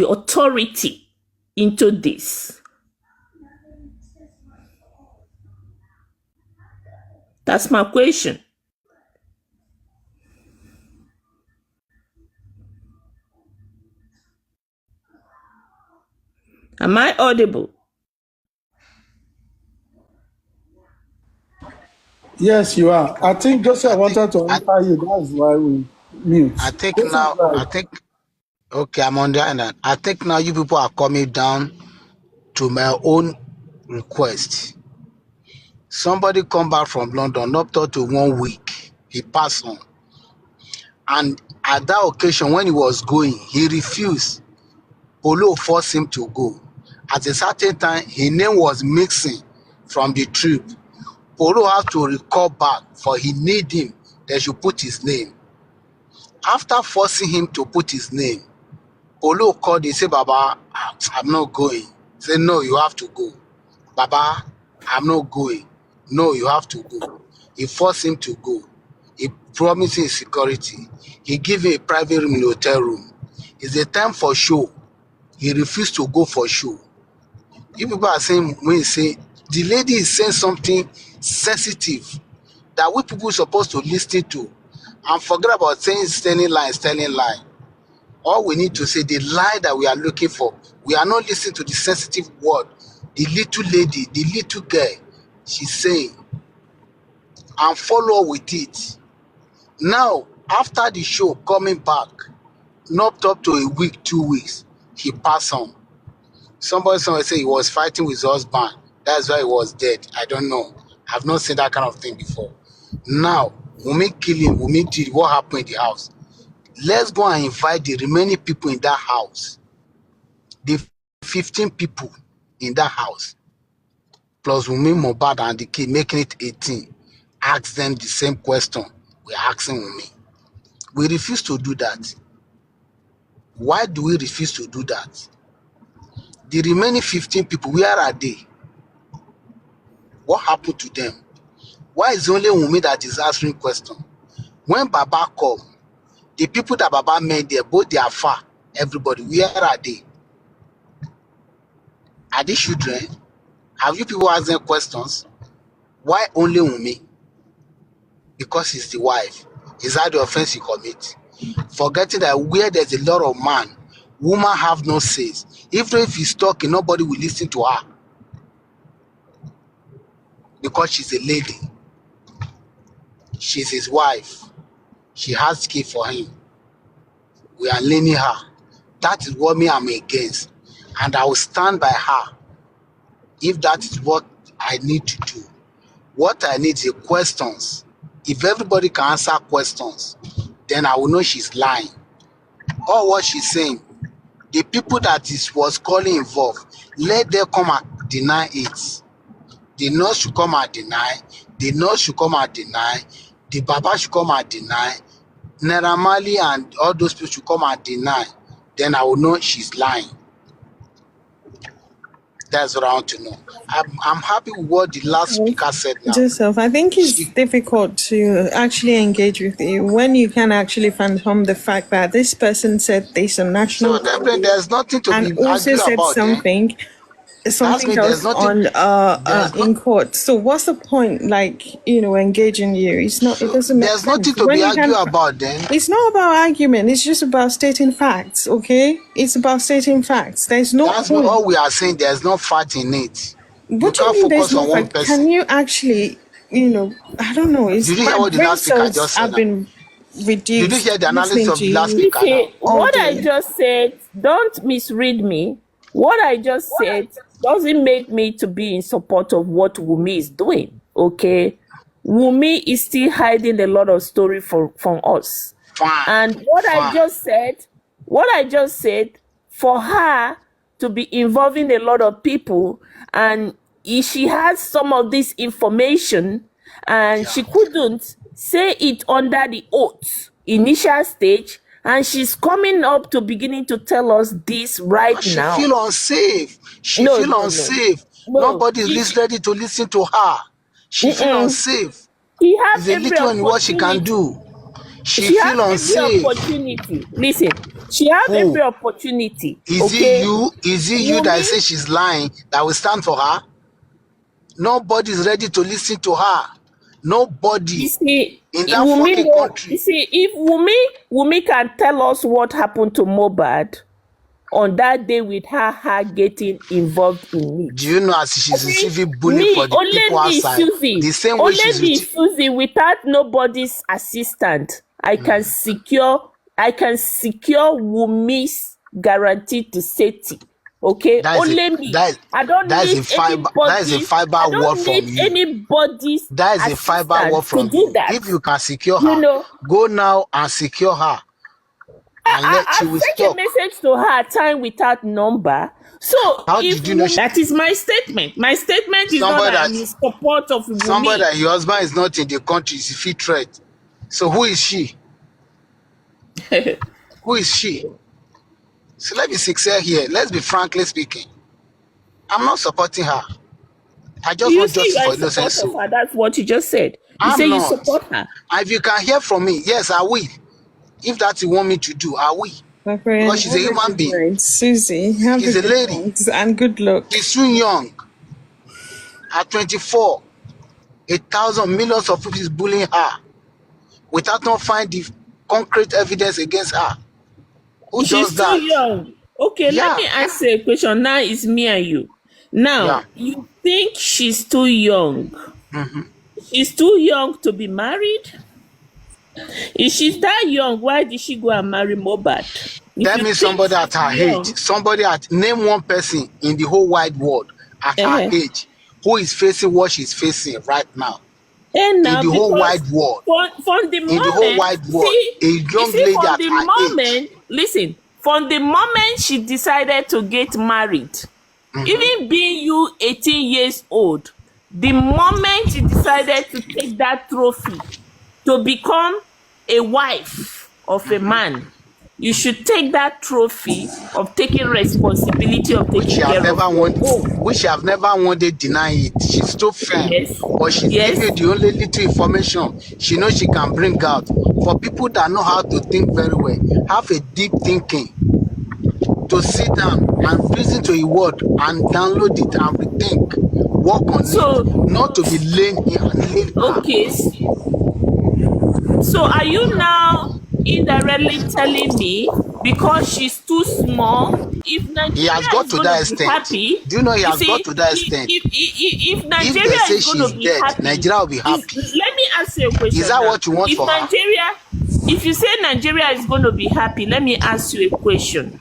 the authority into this? That's my question. Am I audible? Yes, you are. I think Joseph wanted to answer you. That's why we mute. I think now, okay, I'm on the island. I think now you people are coming down to my own request. Somebody come back from London, up to 1 week. He passed on. And at that occasion, when he was going, he refused. Polo forced him to go. At a certain time, his name was mixing from the trip. Polo has to recall back, for he need him. They should put his name. After forcing him to put his name, Polo called, he said, Baba, I'm not going. He said, no, you have to go. Baba, I'm not going. No, you have to go. He forced him to go. He promised him security. He gave him a private room in the hotel room. It's a time for show. He refused to go for show. You people are saying, when you say, the lady is saying something sensitive that we people are supposed to listen to and forget about saying telling lie. All we need to say, the lie that we are looking for, we are not listening to the sensitive word. The little lady, the little girl, she's saying, and follow with it. Now, after the show, coming back, not up to a week, 2 weeks, he passed on. Somebody say he was fighting with his husband. That's why he was dead. I don't know. I've not seen that kind of thing before. Now, Wunmi kill him, Wunmi did what happened in the house. Let's go and invite the remaining people in that house. The 15 people in that house, plus Wunmi, Mohbad, and the kid, making it 18. Ask them the same question we're asking Wunmi. We refuse to do that. Why do we refuse to do that? The remaining 15 people, where are they? What happened to them? Why is it only Wunmi that is answering questions? When Baba called, the people that Baba met there, both they are far, everybody, where are they? Are they children? Have you people asked them questions? Why only Wunmi? Because he's the wife. Is that the offense he commit? Forgetting that where there's a lot of man, woman have no says. Even if he's talking, nobody will listen to her. Because she's a lady. She's his wife. She has kids for him. We are leaning her. That is what me I'm against. And I will stand by her if that is what I need to do. What I need is questions. If everybody can answer questions, then I will know she's lying. Or what she's saying. The people that was calling involved, let them come and deny it. The nurse should come and deny. The nurse should come and deny. The Baba should come and deny. Naira Marley and all those people should come and deny. Then I will know she's lying. That's what I want to know. I'm happy with what the last speaker said now. Joseph, I think it's difficult to actually engage with you when you can actually fathom the fact that this person said this on national So there's nothing to and be also argued said about. something else in court. So what's the point, engaging you? It's not. It doesn't make sense. There's nothing to be argued about then. It's not about argument. It's just about stating facts. Okay, it's about stating facts. There's no. That's all we are saying. There's no fact in it. What do you mean there's no fact? Can you actually, I don't know. It's Did you hear what the last speaker just said? I've been reduced. Did you hear the analysis of the last speaker? What I just said, don't misread me. What I just said doesn't make me to be in support of what Wunmi is doing, okay? Wunmi is still hiding a lot of story from us. Fine. And what I just said, for her to be involving a lot of people, and if she has some of this information, and she couldn't say it under the oath, initial stage, and she's coming up to beginning to tell us this now. She feel unsafe. She feel unsafe. Nobody is ready to listen to her. She feel unsafe. She has a little in what she can do. She feel unsafe. Opportunity. Listen, She has Who? every opportunity. Is Okay. it you? Is it you that say she's lying that will stand for her? Nobody is ready to listen to her. Nobody You see, in that Wumi, fucking country. you see, if Wumi can tell us what happened to Mohbad on that day with her getting involved in Do it. you know as she's receiving bullying for the people outside? The same way she's Only Susie, without nobody's assistant, I can secure Wumi's guaranteed safety. Okay, only me. I don't need that is a fiber word from you. Anybody's That is a fiber word from you. That. If you can secure her, go now and secure her. I sent a message to her, time without number. So how did you know that is my statement. My statement is not that in support of Wumi. Somebody that your husband is not in the country is if threat. So who is she? Who is she? So let me be sincere here. Let's be frankly speaking. I'm not supporting her. I just want justice for innocent soul. That's what you just said. You say you support her. If you can hear from me, yes, I will. If that's what you want me to do, I will. Because she's a human being. Susie, she's a lady. And good luck. She's too young. At 24, 1,000 millions of people is bullying her without not finding the concrete evidence against her. Who does that? She's too young. Okay, let me ask you a question. Now it's me and you. Now, you think she's too young? She's too young to be married? If she's that young, why did she go and marry Mohbad? That means somebody at her age. Name one person in the whole wide world at her age who is facing what she's facing right now. In the whole wide world. From the moment, in the whole wide world, a young lady at her age. Listen, from the moment she decided to get married, even being you 18 years old, the moment she decided to take that trophy to become a wife of a man, you should take that trophy of taking responsibility of taking care of which I have never wanted to deny it. She's too firm, but she gives you the only little information she knows she can bring out. For people that know how to think very well, have a deep thinking, to sit down and listen to a word and download it and rethink, work on it, not to be laying here and laying okay. So are you now indirectly telling me because she's too small, if Nigeria has got is to going that to extent. be happy? Do you know he has got to that extent? If Nigeria is going to be happy, Nigeria will be happy. Let me ask you a question. Is that what you want for Nigeria, if you say Nigeria is going to be happy, let me ask you a question.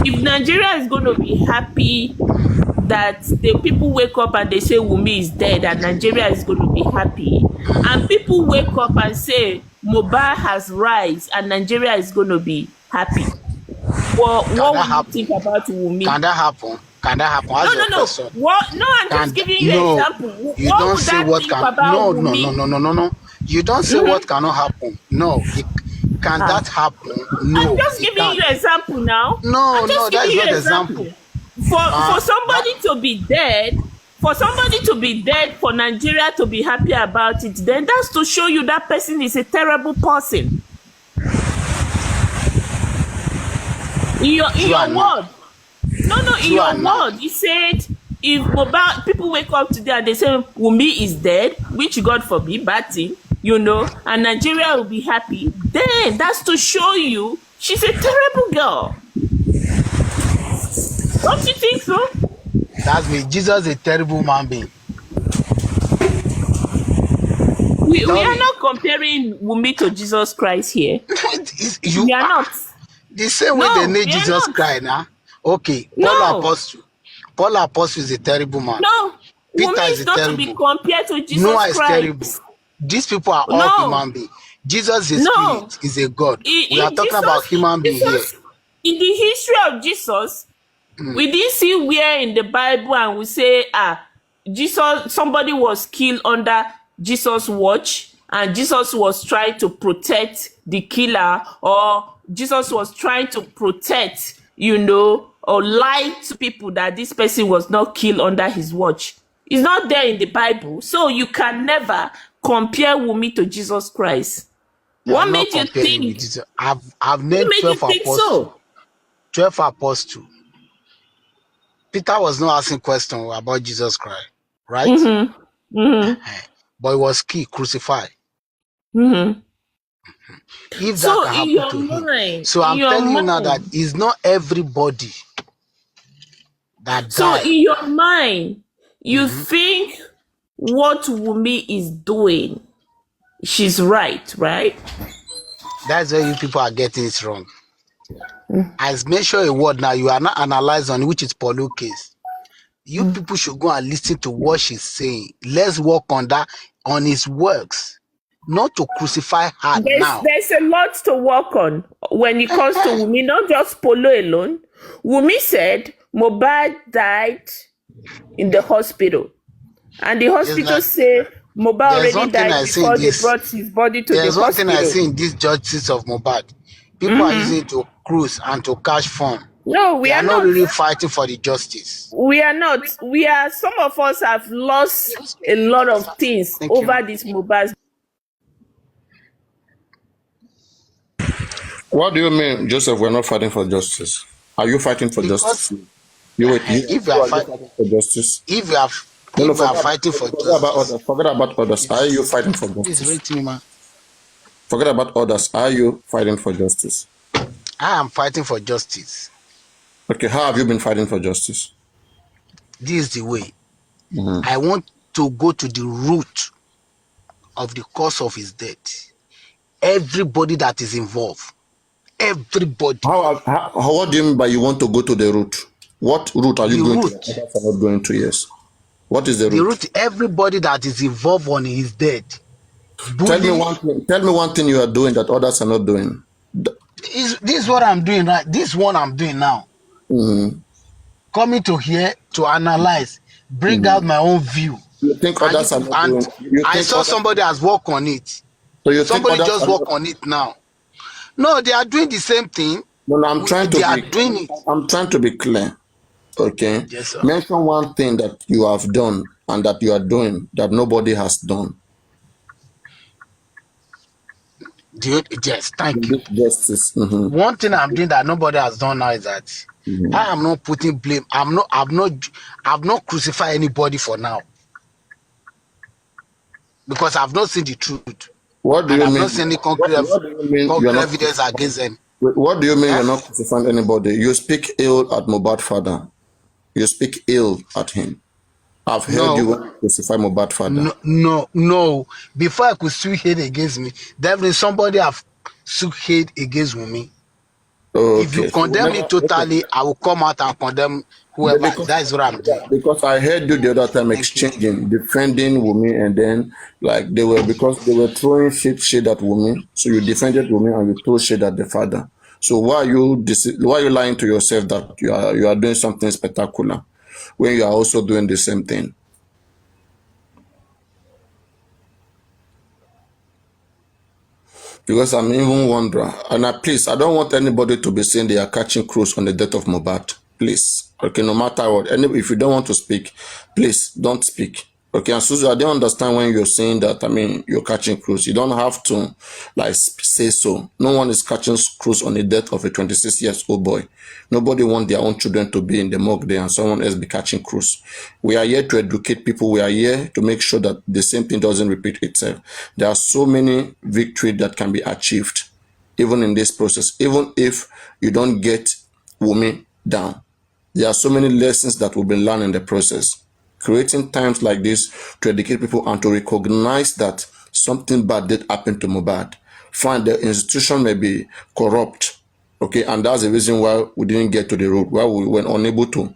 If Nigeria is going to be happy that the people wake up and they say Wumi is dead and Nigeria is going to be happy, and people wake up and say Mohbad has rise and Nigeria is going to be happy, well, what would you think about Wumi? Can that happen? Can that happen? No. What? No, I'm just giving you an example. You don't say what can. No. You don't say what cannot happen. No. Can that happen? No. I'm just giving you an example now. No, that is not an example. For somebody to be dead, for Nigeria to be happy about it, then that's to show you that person is a terrible person. In your word. In your word, you said if Mohbad, people wake up today and they say Wumi is dead, which God forbid, bad thing, and Nigeria will be happy, then that's to show you she's a terrible girl. Don't you think so? That's me. Jesus is a terrible man being. We are not comparing Wumi to Jesus Christ here. We are not. The same way they made Jesus Christ now. Okay. Paul Apostle is a terrible man. No. Peter Wumi is not terrible. To be compared to Jesus Noah Christ. is terrible. These people are all human beings. Jesus is a spirit, is a God. We are talking about human beings here. In the history of Jesus, we didn't see where in the Bible and we say, Jesus, somebody was killed under Jesus' watch and Jesus was trying to protect the killer, or Jesus was trying to protect, or lie to people that this person was not killed under his watch. It's not there in the Bible. So you can never compare Wumi to Jesus Christ. What made you think? I've named 12 apostles. 12 apostles. Peter was not asking questions about Jesus Christ, right? Mm-hmm. Mm-hmm. But he was crucified. Mm-hmm. If that So can in happen your to him. mind, So in I'm your telling you now that mind, it's not everybody that so died. in your mind, you think what Wumi is doing, she's right, right? That's where you people are getting it wrong. I mention a word now, you are not analyzing which is Paulo case. You people should go and listen to what she's saying. Let's work on that, on his works, not to crucify her now. There's a lot to work on when it comes to Wumi, not just Polo alone. Wumi said Mohbad died in the hospital, and the It's hospital like said Mohbad there's already one thing died I see in before they this. brought his body to the There's one thing I hospital. see in this justice of Mohbad. People are using it to cruise and to cash fund. No, we They are are not not. really fighting for the justice. We are not. We are. Some of us have lost a lot of things Thank you. over this Mohbad. What do you mean, Joseph? We're not fighting for justice. Are you fighting for Because justice? You wait. if you You are are you fight, fighting for justice? if you are No, no. if you are fighting for Forget about justice, others. Forget about others. Are you fighting for please justice? rate me, man. Forget about others. Are you fighting for justice? I am fighting for justice. Okay. How have you been fighting for justice? This is the way. I want to go to the root of the cause of his death. Everybody that is involved, everybody. What do you mean by you want to go to the root? What route are The you going to? root, Others are not going to. Yes. What is the the root? root. Everybody that is involved on his death. Tell me Bully. one thing. Tell me one thing you are doing that others are not doing. This is what I'm doing right. This one I'm doing now. Coming to here to analyze, bring out my own view. You think And you others are people, not and doing? You I think saw others? somebody has worked on it. So you think Somebody others just are work not? on it now. No, they are doing the same thing. No, no. I'm trying to They are be. doing it. I'm trying to be clear. Okay. Yes, sir. Mention one thing that you have done and that you are doing that nobody has done. Yes, thank In you. this justice. One thing I'm doing that nobody has done now is that I am not putting blame. I've not crucified anybody for now because I've not seen the truth What do and you I've mean? not seen any What do you mean you are concrete not? evidence against them. What do you mean Eh? you're not crucifying anybody? You speak ill at Mohbad father. You speak ill at him. I've heard you No, want to crucify Mohbad father. no. Before I could sue hate against me, definitely somebody have sue hate against me. If you Okay. So condemn me whenever, okay. totally, I will come out and condemn whoever. Because, That is what I'm doing. because I heard you the other time Thank you. exchanging, defending Wumi, and then like because they were throwing shade at Wumi, so you defended Wumi and you threw shade at the father. So why are you lying to yourself that you are doing something spectacular when you are also doing the same thing? Because I'm even wondering, and please, I don't want anybody to be saying they are catching cruise on the death of Mohbad. Please, okay, no matter what, if you don't want to speak, please don't speak. Okay, and Suzu, I don't understand when you're saying that. I mean, you're catching cruise. You don't have to, like, say so. No one is catching cruise on the death of a 26-year-old boy. Nobody wants their own children to be in the morgue there and someone else be catching cruise. We are here to educate people. We are here to make sure that the same thing doesn't repeat itself. There are so many victories that can be achieved, even in this process. Even if you don't get Wumi down, there are so many lessons that will be learned in the process. Creating times like this to educate people and to recognize that something bad did happen to Mohbad. Fine, the institution may be corrupt, okay, and that's the reason why we didn't get to the road, why we were unable to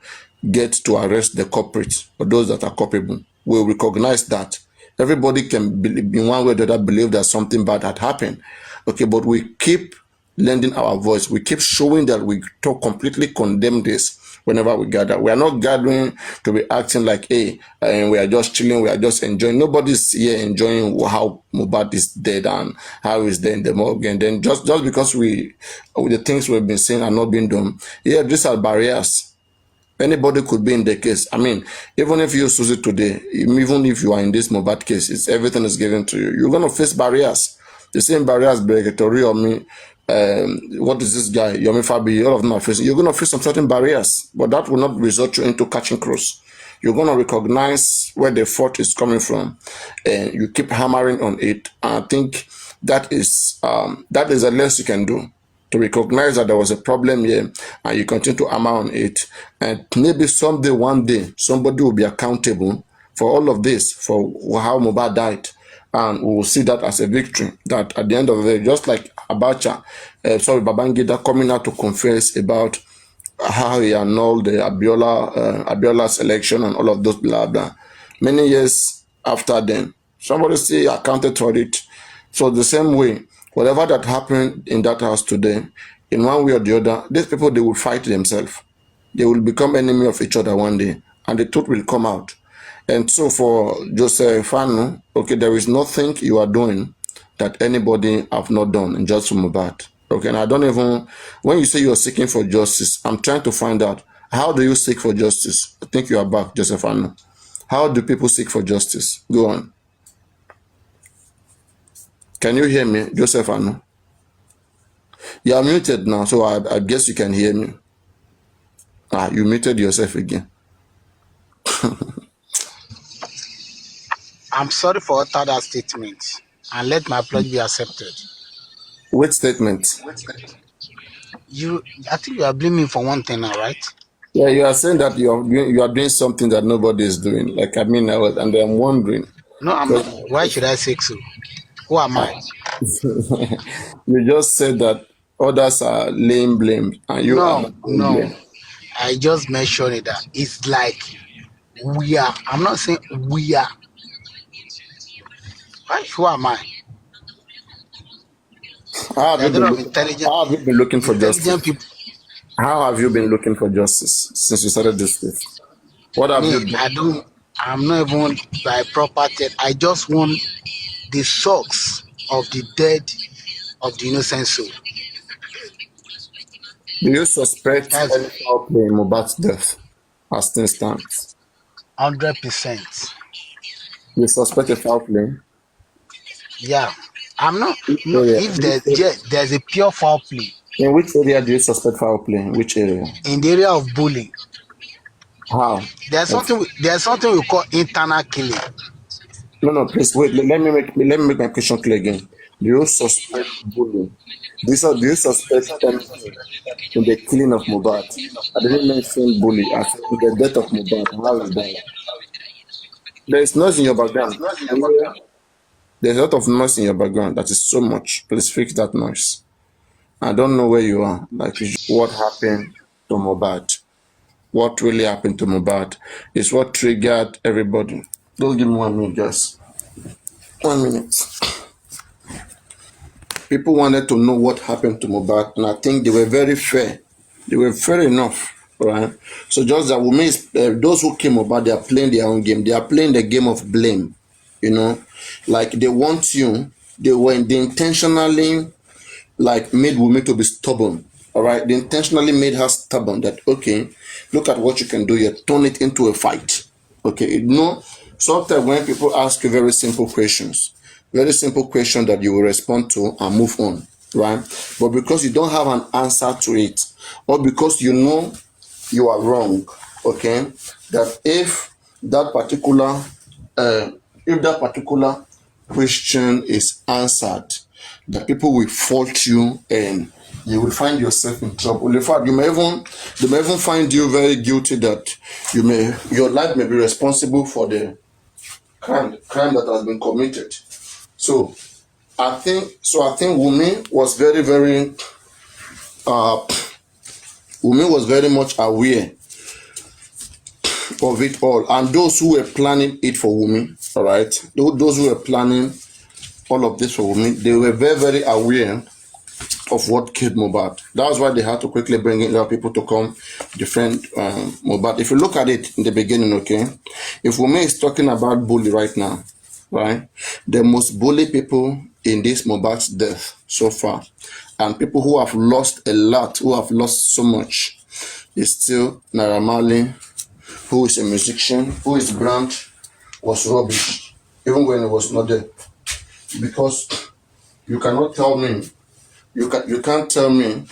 get to arrest the culprits or those that are culpable. We recognize that. Everybody can believe, in one way or the other, believe that something bad had happened, okay, but we keep lending our voice. We keep showing that we talk completely condemn this whenever we gather. We are not gathering to be acting like, hey, and we are just chilling, we are just enjoying. Nobody's here enjoying how Mohbad is dead and how he's there in the morgue. And then just because the things we've been saying are not being done, yeah, these are barriers. Anybody could be in the case. I mean, even if you Susie today, even if you are in this Mohbad case, everything is given to you. You're going to face barriers. The same barriers Bregatori or me what is this guy, Yomi Fabi, all of them are facing, you're going to face some certain barriers, but that will not result you into catching cross. You're going to recognize where the fault is coming from, and you keep hammering on it. And I think that is the less you can do, to recognize that there was a problem here, and you continue to hammer on it. And maybe someday, one day, somebody will be accountable for all of this, for how Mohbad died. And we will see that as a victory. That at the end of the day, just like Abacha, Babangida coming out to confess about how he annulled the Abiola's election and all of those blah blah. Many years after then, somebody still accounted for it. So the same way, whatever that happened in that house today, in one way or the other, these people, they will fight themselves. They will become enemy of each other one day, and the truth will come out. And so for Joseph Fanu, okay, there is nothing you are doing that anybody have not done in just from Mohbad. Okay, and I don't even, when you say you're seeking for justice, I'm trying to find out, how do you seek for justice? I think you are back, Joseph Fanu. How do people seek for justice? Go on. Can you hear me, Joseph Fanu? You are muted now, so I guess you can hear me. You muted yourself again. I'm sorry for uttering that statement, and let my apology be accepted. Which statement? I think you are blaming me for one thing now, right? Yeah, you are saying that you are doing something that nobody is doing. Like, I mean, and I'm wondering. No, I'm not. Why should I say so? Who am I? You just said that others are laying blame, and you are not laying blame. I just mentioned that it's like we are. I'm not saying we are. Who am I? How have you been looking for justice? People. How have you been looking for justice since you started this case? What have you done? I'm not even by property. I just want the socks of the dead, of the innocent soul. Do you suspect any foul play in Mohbad's death as things stands? 100%. You suspect a foul play? Yeah. I'm not. No, if there's a pure foul play. In which area do you suspect foul play? In which area? In the area of bullying. How? There's something we call internal killing. No, please wait. Let me make my question clear again. Do you suspect bullying? Do you suspect anything in the killing of Mohbad? I didn't mention bully. I said in the death of Mohbad. How is that? There is noise in your background. There's a lot of noise in your background. That is so much. Please fix that noise. I don't know where you are. Like, what happened to Mohbad? What really happened to Mohbad is what triggered everybody. Don't give me 1 minute, guys. 1 minute. People wanted to know what happened to Mohbad, and I think they were very fair. They were fair enough, right? So just that those who came Mohbad, they are playing their own game. They are playing the game of blame, you know? Like, they want you. They intentionally, like, made Wunmi to be stubborn. All right, they intentionally made her stubborn. That, okay, look at what you can do here. Turn it into a fight. Okay, you know, sometimes when people ask you very simple questions that you will respond to and move on, right? But because you don't have an answer to it, or because you know you are wrong, okay, that if that particular question is answered, that people will fault you and you will find yourself in trouble. In fact, they may even find you very guilty, that your life may be responsible for the crime that has been committed. So I think Wunmi was very much aware of it all, and those who were planning it for Wunmi, all right, those who were planning all of this for Wunmi, they were very, very aware of what killed Mohbad. That's why they had to quickly bring in other people to come defend Mohbad. If you look at it in the beginning, okay, if Wunmi is talking about bully right now, right, the most bully people in this Mohbad's death so far, and people who have lost a lot, who have lost so much, is still Naira Marley, who is a musician, who his brand was rubbish, even when he was not there. Because you cannot tell me You can't tell me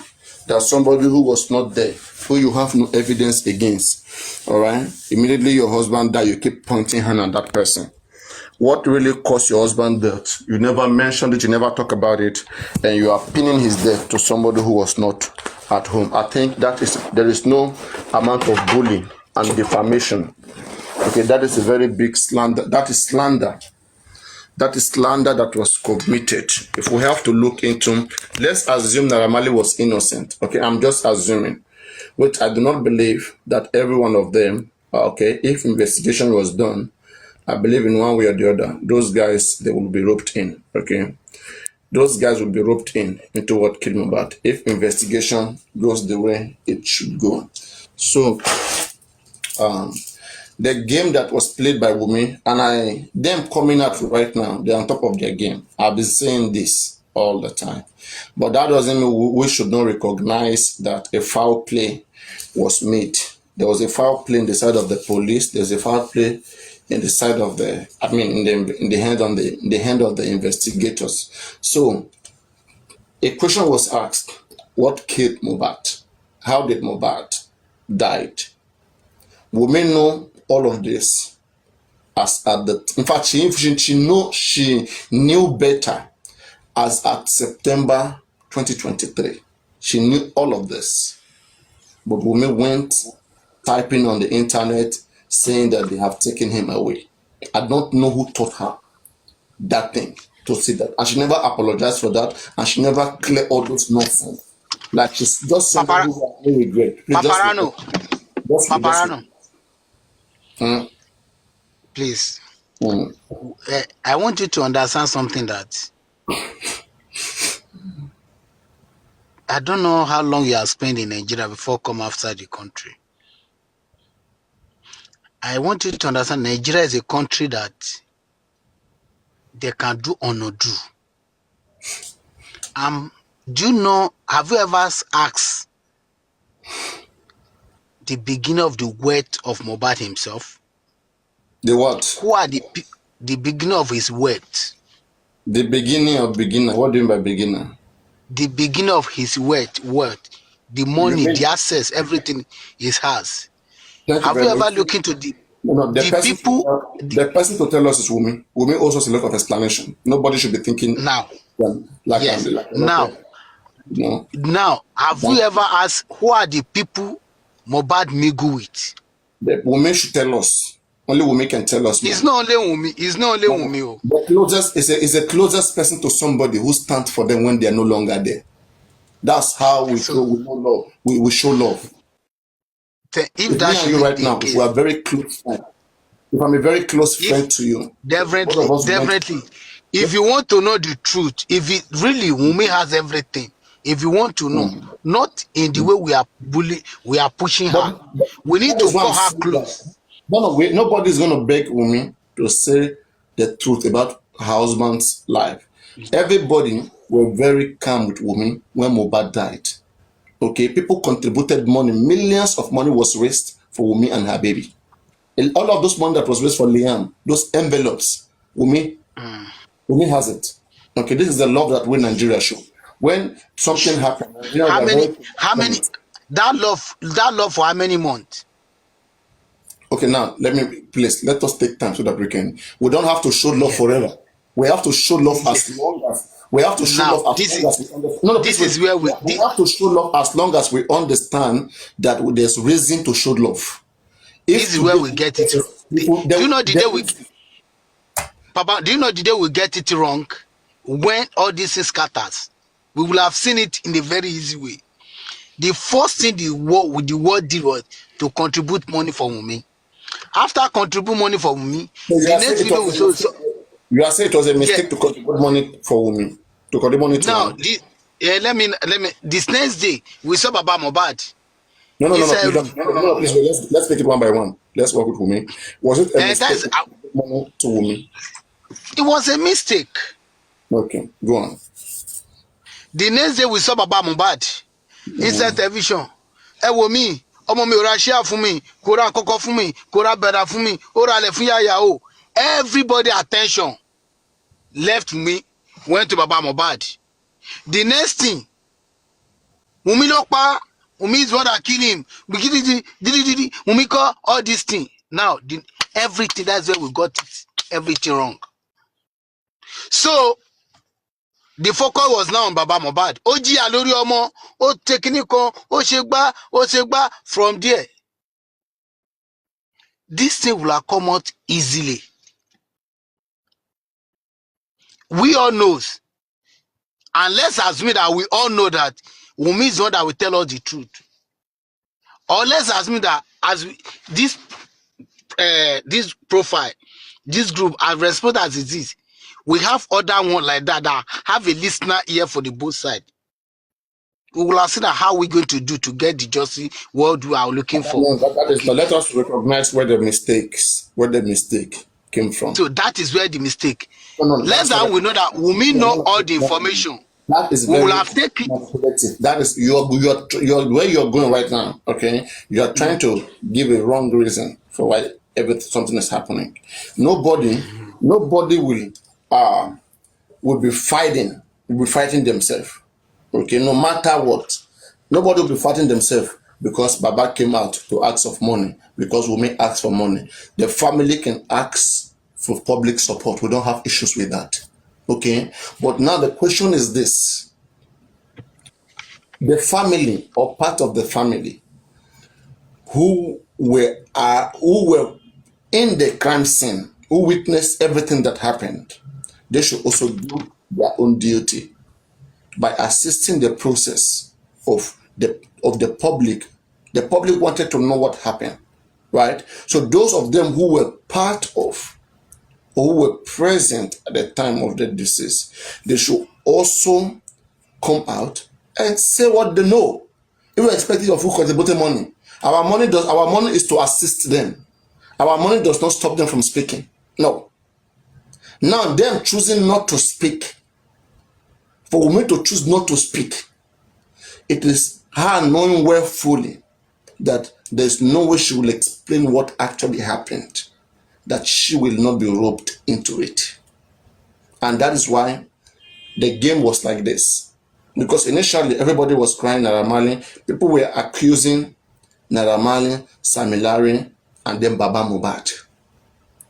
that somebody who was not there, who you have no evidence against, all right, immediately your husband died, you keep pointing hand at that person. What really caused your husband death? You never mentioned it, you never talk about it, and you are pinning his death to somebody who was not at home. I think there is no amount of bullying and defamation. Okay, that is a very big slander. That is slander. That is slander that was committed. If we have to look into, let's assume that Amali was innocent. Okay, I'm just assuming, which I do not believe that every one of them. Okay, if investigation was done, I believe in one way or the other, those guys, they will be roped in. Okay, those guys will be roped in into what killed Mohbad if investigation goes the way it should go. So, the game that was played by Wumi, and them coming out right now, they're on top of their game. I've been saying this all the time. But that doesn't mean we should not recognize that a foul play was made. There was a foul play in the side of the police. There's a foul play in the side of the, in the hand of the investigators. So a question was asked: what killed Mohbad? How did Mohbad died? We may know all of this as at the. In fact, she knew better as at September 2023. She knew all of this, but Wumi went typing on the internet saying that they have taken him away. I don't know who taught her that thing to say that, and she never apologized for that, and she never cleared all those nonsense. Like she's just somebody who has no regret. Paparano. Please. I want you to understand something that I don't know how long you have spent in Nigeria before come outside the country. I want you to understand Nigeria is a country that they can do or not do. Do you know, have you ever asked the beginning of the word of Mohbad himself? The what? Who are the beginning of his word? The beginning of beginner. What do you mean by beginner? The beginning of his word. The money, the access, everything is hers. Have you ever looked into the people? The person to tell us is Wumi. Wumi also has a lot of explanation. Nobody should be thinking now. Yes. Now, have you ever asked who are the people Mohbad mingle with? The Wumi should tell us. Only Wumi can tell us. It's not only Wumi. It's not only Wumi. The closest is the closest person to somebody who stands for them when they are no longer there. That's how we show love. We show love. If that should you be right now, if we are very close friends, if I'm a very close friend to you, definitely. If you want to know the truth, if it really Wumi has everything, if you want to know, not in the way we are pushing her. We need to call her close. Nobody's going to beg Wumi to say the truth about her husband's life. Everybody were very calm with Wumi when Mohbad died. Okay, people contributed money. Millions of money was raised for Wumi and her baby. And all of those money that was raised for Liam, those envelopes, Wumi has it. Okay, this is the love that we Nigeria show. When something happened, how many that love for how many months? Okay, now let us take time so that we don't have to show love forever. We have to show love as long as we have to show love as long as we understand. This is where we have to show love as long as we understand that there's reason to show love. This is where we get it. Do you know the day Papa, do you know the day we get it wrong? When all this scatters, we will have seen it in a very easy way. The first thing the world did was to contribute money for Wumi. After contribute money for Wumi, the next video was you are saying it was a mistake to contribute money for Wumi. To contribute money to now, let me. This next day we saw Baba Mohbad. No, please, let's take it one by one. Let's work with Wumi. Was it a mistake to contribute money to Wumi? It was a mistake. Okay, go on. The next day we saw Baba Mohbad inside television. Wo mi, ọmọ mi ò ra share fún mi, kò ra kọ́kọ́ fún mi, kò ra bẹ̀rẹ̀ fún mi, ó ra lẹ̀ fún yàyà o. Everybody attention left me, went to Baba Mohbad. The next thing, Wumi Lokpa, Wumi is what that kill him. Wumi call all these things. Now, everything, that's where we got it. Everything wrong. So, the focus was now on Baba Mohbad. Oji alori omo, o technical, o shegba. From there, this thing will have come out easily. We all knows. And let's assume that we all know that Wumi is the one that will tell us the truth. Or let's assume that as this profile, this group, as responsible as it is, we have other one like that have a listener here for the both side. We will have seen how we're going to do to get the justice what we are looking for. No, that is not. Let us recognize where the mistake came from. So that is where the mistake. No, Less than we know that Wumi know all the information. That is we very will have taken. That is you're where you're going right now. Okay, you are trying to give a wrong reason for why something is happening. Nobody will be fighting themselves. Okay, no matter what, nobody will be fighting themselves because Baba came out to ask of money, because Wumi asked for money. The family can ask for public support. We don't have issues with that. Okay, but now the question is this: the family or part of the family who were in the crime scene, who witnessed everything that happened, they should also do their own duty by assisting the process of the public. The public wanted to know what happened, right? So those of them who were part of or who were present at the time of the decease, they should also come out and say what they know, irrespective of who contributed money. Our money is to assist them. Our money does not stop them from speaking. No. Now them choosing not to speak, for me to choose not to speak, it is her knowing well fully that there's no way she will explain what actually happened, that she will not be roped into it. And that is why the game was like this. Because initially everybody was crying Naira Marley. People were accusing Naira Marley, Sam Larry, and then Baba Mohbad.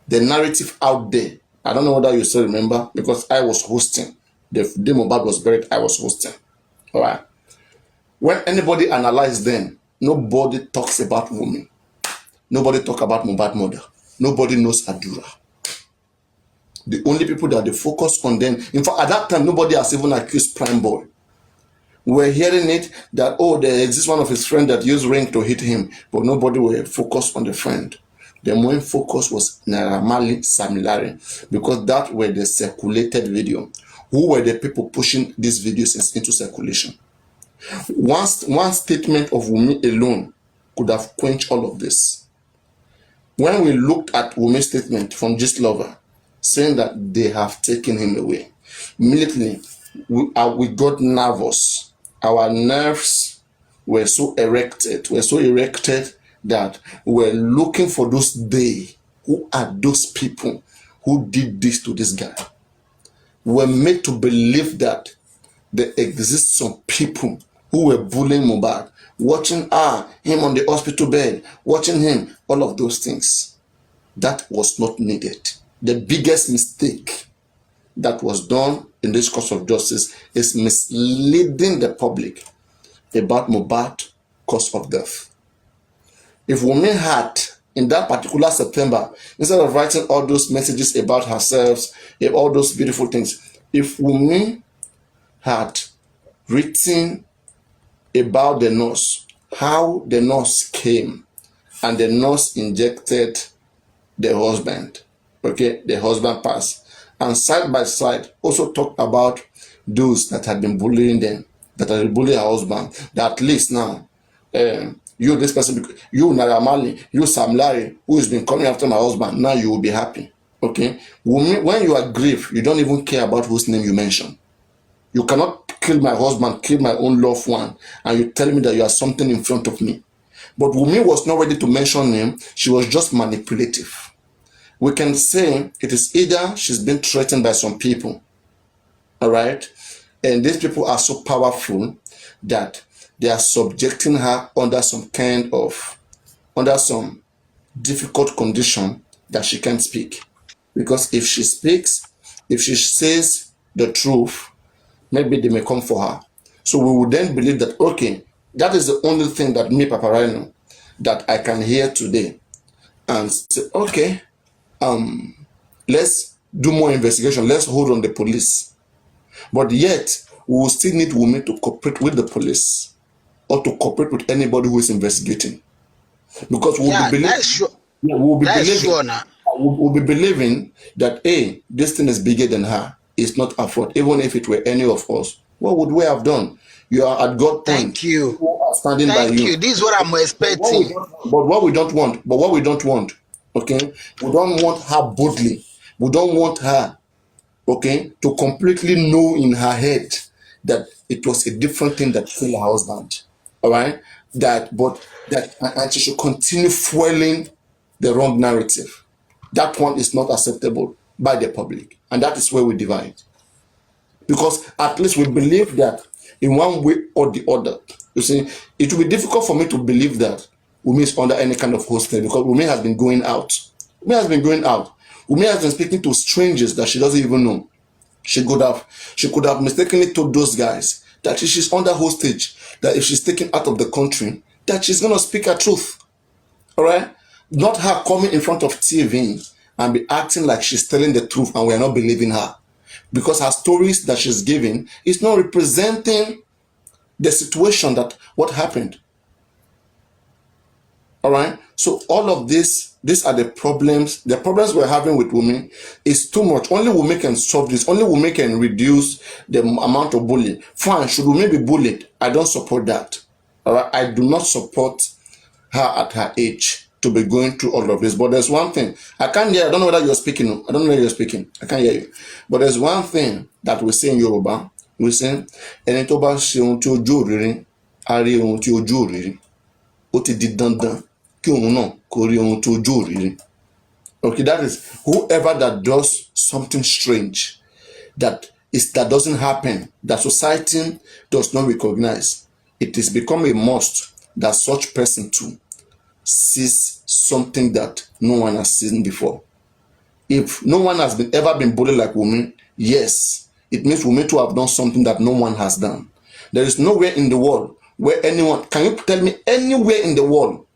The narrative out there, I don't know whether you still remember, because I was hosting. The day Mohbad was buried, I was hosting. All right. When anybody analyzed them, nobody talks about Wumi. Nobody talk about Mohbad mother. Nobody knows Adura. The only people that they focus on them, in fact, at that time, nobody has even accused Prime Boy. We're hearing it that, oh, there exists one of his friends that used ring to hit him, but nobody were focused on the friend. The main focus was Naira Marley, Sam Larry, because that were the circulated video. Who were the people pushing these videos into circulation? One statement of Wumi alone could have quenched all of this. When we looked at Wumi's statement from Gist Lover, saying that they have taken him away, immediately we got nervous. Our nerves were so erected that we were looking for those days. Who are those people who did this to this guy? We were made to believe that there exists some people who were bullying Mohbad, watching him on the hospital bed, watching him, all of those things. That was not needed. The biggest mistake that was done in this course of justice is misleading the public about Mohbad's cause of death. If Wumi had, in that particular September, instead of writing all those messages about herself, all those beautiful things, if Wumi had written about the nurse, how the nurse came and the nurse injected the husband, okay, the husband passed, and side by side also talked about those that had been bullying them, that had been bullying her husband, that at least now, you, this person, you, Naira Marley, you, Sam Larry, who has been coming after my husband, now you will be happy. Okay? When you are grieved, you don't even care about whose name you mention. You cannot kill my husband, kill my own loved one, and you tell me that you are something in front of me. But Wumi was not ready to mention him. She was just manipulative. We can say it is either she's been threatened by some people, all right? And these people are so powerful that they are subjecting her under some difficult condition that she can't speak. Because if she speaks, if she says the truth, maybe they may come for her. So we would then believe that, okay, that is the only thing that me, Papa Rhino, that I can hear today. And say, okay, let's do more investigation. Let's hold on the police. But yet, we will still need women to cooperate with the police or to cooperate with anybody who is investigating. Because we'll be believing, sure. we'll be That's believing, sure now. we'll be believing that, hey, this thing is bigger than her. It's not her fault. Even if it were any of us, what would we have done? You are at God point. Thank you. People are standing by Thank you. you. This is what I'm expecting. But what we don't want, okay? We don't want her boldly. We don't want her, okay, to completely know in her head that it was a different thing that killed her husband. All right? And she should continue fueling the wrong narrative. That one is not acceptable by the public. And that is where we divide. Because at least we believe that in one way or the other. You see, it will be difficult for me to believe that Wumi is under any kind of hostage because Wumi has been going out. Wumi has been speaking to strangers that she doesn't even know. She could have mistakenly told those guys that if she's under hostage, that if she's taken out of the country, that she's gonna speak her truth. All right? Not her coming in front of TV and be acting like she's telling the truth and we are not believing her. Because her stories that she's giving is not representing the situation that what happened. All right. So all of these are the problems. The problems we're having with women is too much. Only women can solve this. Only women can reduce the amount of bullying. Fine, should women be bullied? I don't support that. All right. I do not support her at her age to be going through all of this. But there's one thing. I can't hear. I don't know whether you're speaking. I don't know whether you're speaking. I can't hear you. But there's one thing that we say in Yoruba. We say, ẹni tó bá ṣe ohun tí ojú òrìrì, á rí ohun tí ojú òrìrì. Ó ti di dandan kí òun náà kó rí ohun tí ojú òrìrì. Okay, that is whoever that does something strange that doesn't happen, that society does not recognize. It is become a must that such person too sees something that no one has seen before. If no one has ever been bullied like women, yes, it means women to have done something that no one has done. There is nowhere in the world where anyone, can you tell me anywhere in the world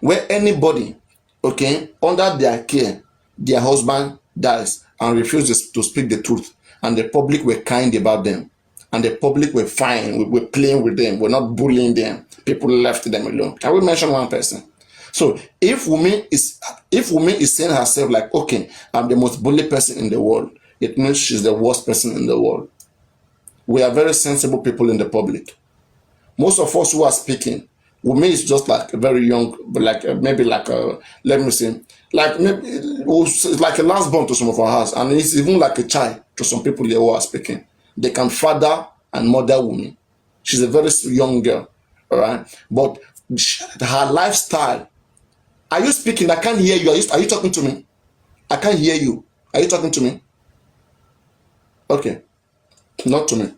where anybody, okay, under their care, their husband dies and refuses to speak the truth, and the public were kind about them, and the public were fine, we were playing with them, we're not bullying them, people left them alone? Can we mention one person? So if woman is saying herself like, okay, I'm the most bullied person in the world, it means she's the worst person in the world. We are very sensible people in the public. Most of us who are speaking, woman is just like a very young, like maybe like a, let me say, like maybe it's like a last born to some of our house, and it's even like a child to some people here who are speaking. They can father and mother woman. She's a very young girl, all right? But her lifestyle. Are you speaking? I can't hear you. Are you talking to me? I can't hear you. Are you talking to me? Okay. Not to me.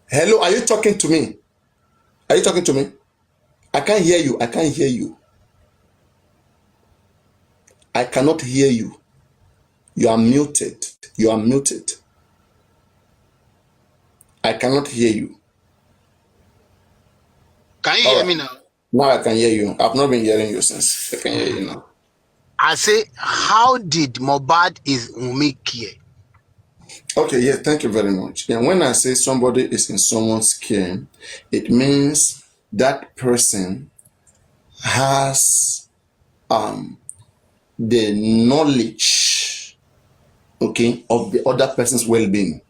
Hello, are you talking to me? Are you talking to me? I can't hear you. I can't hear you. I cannot hear you. You are muted. You are muted. I cannot hear you. Can you hear me now? Now I can hear you. I've not been hearing you since. I can hear you now. I say, how did Mohbad is Wumi care? Okay, yeah, thank you very much. And when I say somebody is in someone's care, it means that person has the knowledge, okay, of the other person's well-being.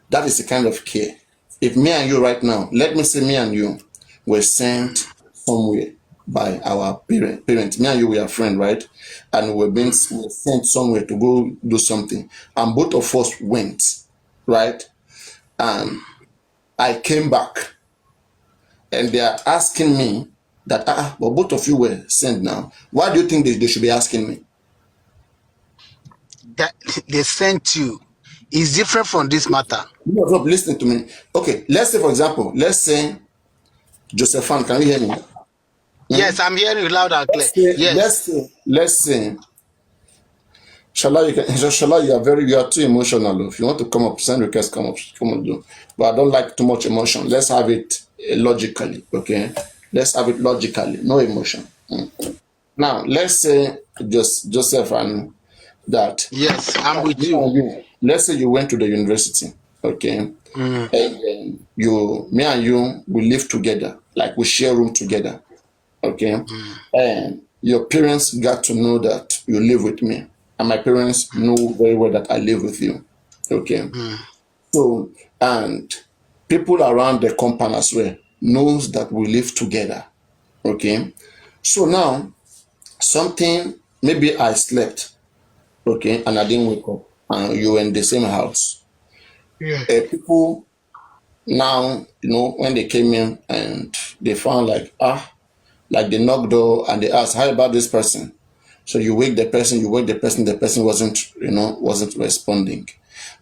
That is the kind of care. If me and you right now, let me say me and you were sent somewhere by our parents. Me and you, we are friends, right? And we were sent somewhere to go do something. And both of us went, right? And I came back. And they are asking me that, but both of you were sent now. Why do you think they should be asking me? That they sent you. is different from this matter. No, listen to me. Okay, let's say, for example, let's say Josephine, can you hear me? Yes, I'm hearing you loud and clear. Yes. Let's say, Shala, you are too emotional. If you want to come up, send request, come on, do. But I don't like too much emotion. Let's have it logically, okay? Let's have it logically, no emotion. Now, let's say Joseph and that. Yes, I'm with you. Let's say you went to the university, okay? And me and you, we live together, like we share room together, okay? And your parents got to know that you live with me, and my parents know very well that I live with you, okay? So, and people around the compound as well knows that we live together, okay? So now, maybe I slept, okay, and I didn't wake up, and you were in the same house. Yeah. People now, when they came in and they found like they knocked door and they asked, how about this person? So you wake the person, the person wasn't responding.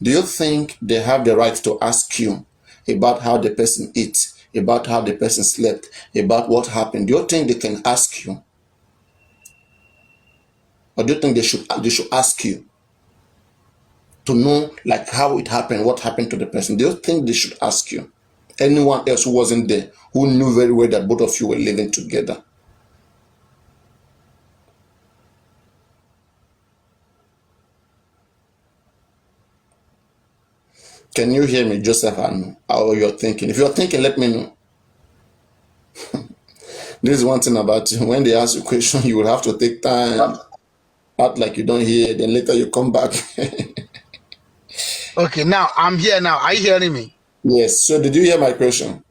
Do you think they have the right to ask you about how the person eats, about how the person slept, about what happened? Do you think they can ask you? Or do you think they should ask you to know like how it happened, what happened to the person? Do you think they should ask you? Anyone else who wasn't there, who knew very well that both of you were living together? Can you hear me, Joseph? And how you're thinking? If you're thinking, let me know. This is one thing about you. When they ask you a question, you will have to take time, act like you don't hear, then later you come back. Okay, now I'm here now. Are you hearing me? Yes. So did you hear my question?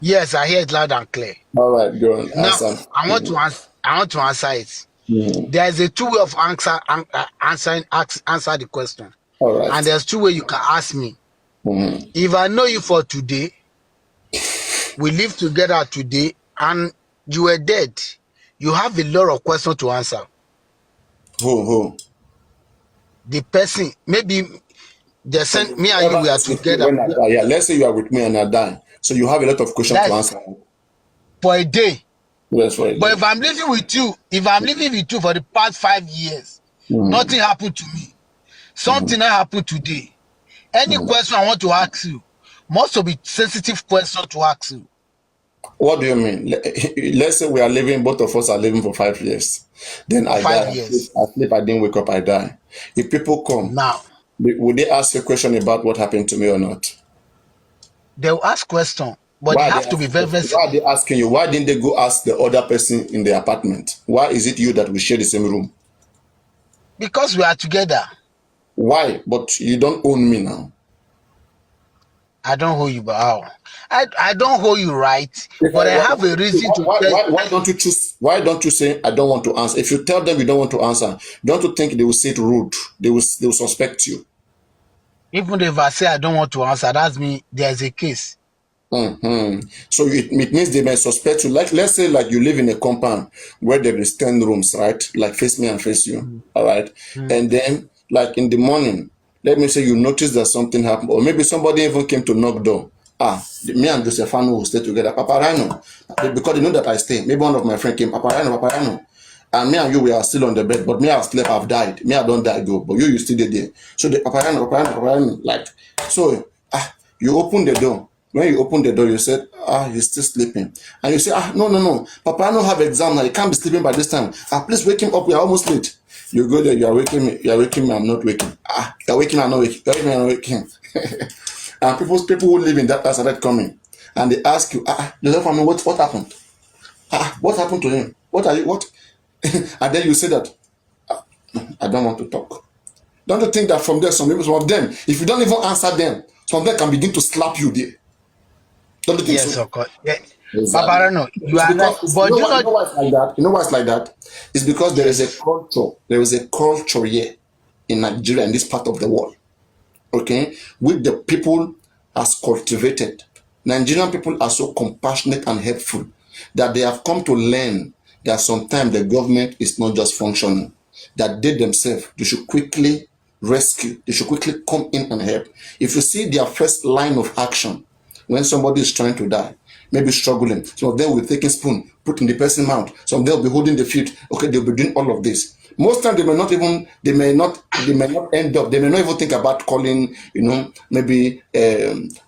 Yes, I hear it loud and clear. All right, go on. Now, Answer. I want to answer it. There's a two way of answer the question. All right. And there's two way you can ask me. If I know you for today, we live together today, and you were dead, you have a lot of questions to answer. Who? The person, maybe they sent me and you, we are together. Yeah, let's say you are with me and I die. So you have a lot of questions to answer. For a day. Yes, for a day. But if I'm living with you, for the past 5 years, nothing happened to me. Something happened today. Any question I want to ask you must be sensitive question to ask you. What do you mean? Let's say both of us are living for 5 years. Then I die. I sleep, I didn't wake up, I die. If people come, now, would they ask a question about what happened to me or not? They'll ask question, but they have to be very, very. Why are they asking you? Why didn't they go ask the other person in the apartment? Why is it you that we share the same room? Because we are together. Why? But you don't own me now. I don't owe you, but how? I don't owe you, right? But I have a reason to. Why don't you choose? Why don't you say I don't want to answer? If you tell them you don't want to answer, don't you think they will say it rude? They will suspect you. Even if I say I don't want to answer, that's me. There's a case. So it means they may suspect you. Like, let's say like you live in a compound where there is 10 rooms, right? Like face me and face you, all right? And then like in the morning, let me say you notice that something happened, or maybe somebody even came to knock door. Me and Josephine will stay together. Papa Rhino, because they know that I stay. Maybe one of my friends came, Papa Rhino. And me and you, we are still on the bed, but me, I slept, I've died. Me, I don't die, go. But you still there. So the Papa Rhino, like, so you open the door. When you open the door, you said, you're still sleeping. And you say, no. Papa, I don't have exam now. You can't be sleeping by this time. Please wake him up. We are almost late. You go there, you are waking me. I'm not waking. You're waking, I'm not waking. You're waking, I'm not waking. And people who live in that house started coming. And they ask you, Joseph, what happened? What happened to him? What? And then you say that, I don't want to talk. Don't you think that from there, some of them, if you don't even answer them, some of them can begin to slap you there? Don't you think so? Yes, of course. Yeah. Exactly. Papa, no, you are not. But you know why it's like that? You know why it's like that? It's because there is a culture. There is a culture here in Nigeria, in this part of the world, okay, which the people has cultivated. Nigerian people are so compassionate and helpful that they have come to learn that sometimes the government is not just functioning, that they themselves, they should quickly rescue. They should quickly come in and help. If you see their first line of action when somebody is trying to die, maybe struggling, some of them will take a spoon, put in the person's mouth. Some of them will be holding the feet. Okay, they'll be doing all of this. Most times they may not end up. They may not even think about calling, maybe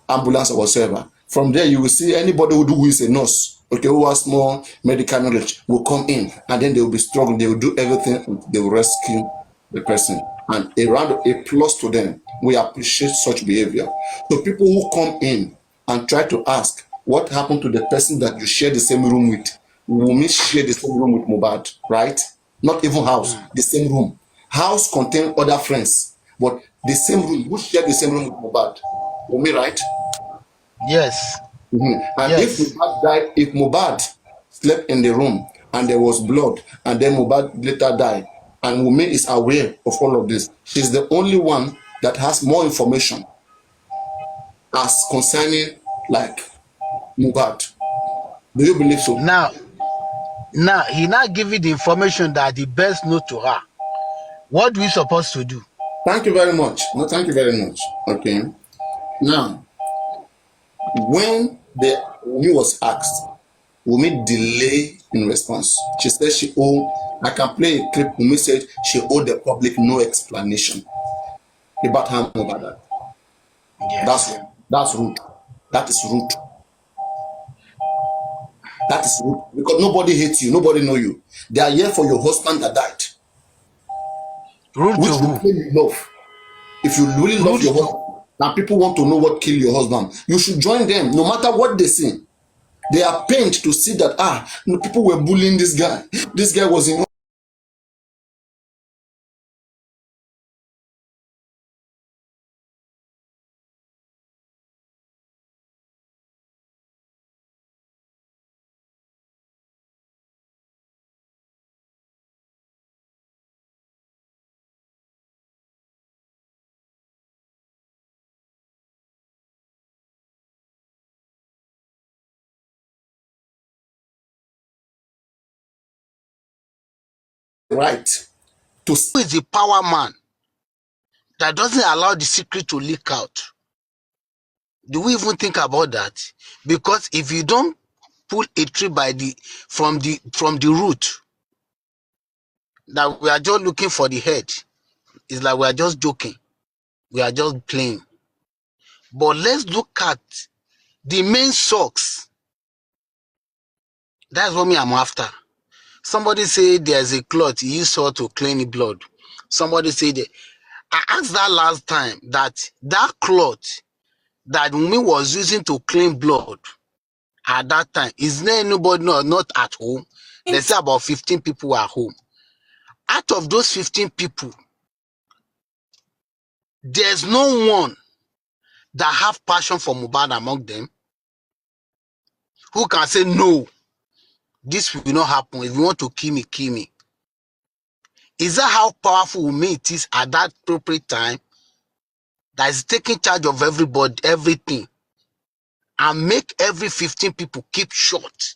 ambulance or whatsoever. From there, you will see anybody who is a nurse, okay, who has more medical knowledge, will come in, and then they will be struggling. They will do everything. They will rescue the person. And a round of applause to them. We appreciate such behavior. So people who come in and try to ask what happened to the person that you share the same room with. Wumi share the same room with Mohbad, right? Not even house, the same room. House contain other friends, but the same room. Who share the same room with Mohbad? Wumi, right? Yes. And Yes. if Mohbad slept in the room and there was blood, and then Mohbad later died, and Wumi is aware of all of this, she's the only one that has more information as concerning like Mohbad. Do you believe so? Now he now give you the information that the best known to her. What do we supposed to do? Thank you very much. No, thank you very much. Okay. Now, when Wumi was asked, Wumi delayed in response. She said I can play a clip. Wumi said she owed the public no explanation about her Mohbad. Yes. That's rude. That is rude. That is rude. Because nobody hates you. Nobody know you. They are here for your husband that died. Rude Which to you who? really love. If you really love your husband, and people want to know what killed your husband, you should join them, no matter what they say. They are pained to see that people were bullying this guy. This guy was in right to Who is the power man that doesn't allow the secret to leak out? Do we even think about that? Because if you don't pull a tree from the root, that we are just looking for the head, it's like we are just joking. We are just playing. But let's look at the main source. That's what I'm after. Somebody say there's a cloth he used to clean the blood. Somebody say that. I asked that last time that cloth that Wunmi was using to clean blood at that time, is there anybody not at home? They say about 15 people were home. Out of those 15 people, there's no one that have passion for Mohbad among them who can say no, this will not happen. If you want to kill me, kill me. Is that how powerful Wunmi it is at that appropriate time, that is taking charge of everybody, everything, and make every 15 people keep short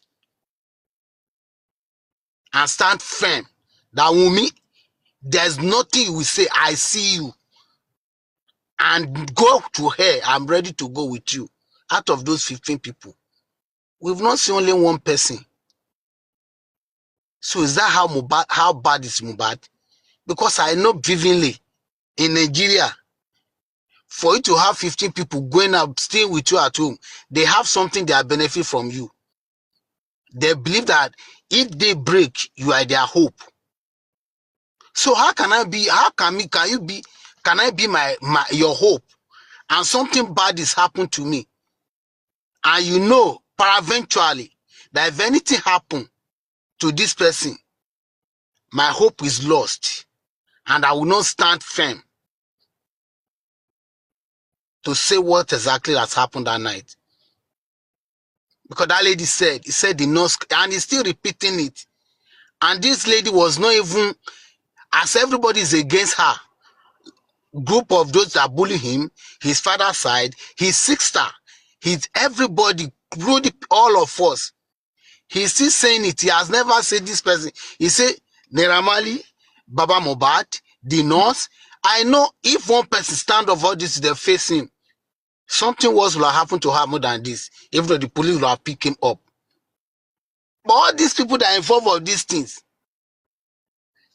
and stand firm? That Wunmi, there's nothing you will say, I see you, and go to her, I'm ready to go with you. Out of those 15 people, we've not seen only one person. So is that how bad is Mohbad? Because I know vividly, in Nigeria, for you to have 15 people going out, staying with you at home, they have something they are benefit from you. They believe that if they break, you are their hope. So how can I be your hope, and something bad is happening to me, and you know paraventually that if anything happen to this person, my hope is lost and I will not stand firm to say what exactly has happened that night? Because that lady said, the nurse, and he's still repeating it. And this lady was not even, as everybody is against her, group of those that bully him, his father's side, his sister, everybody, all of us. He's still saying it. He has never said this person. He said, Neramali, Baba Mohbad, the nurse, I know if one person stand up all this, they're facing something worse will have happened to her more than this. If not, the police will have picked him up. But all these people that are involved with these things,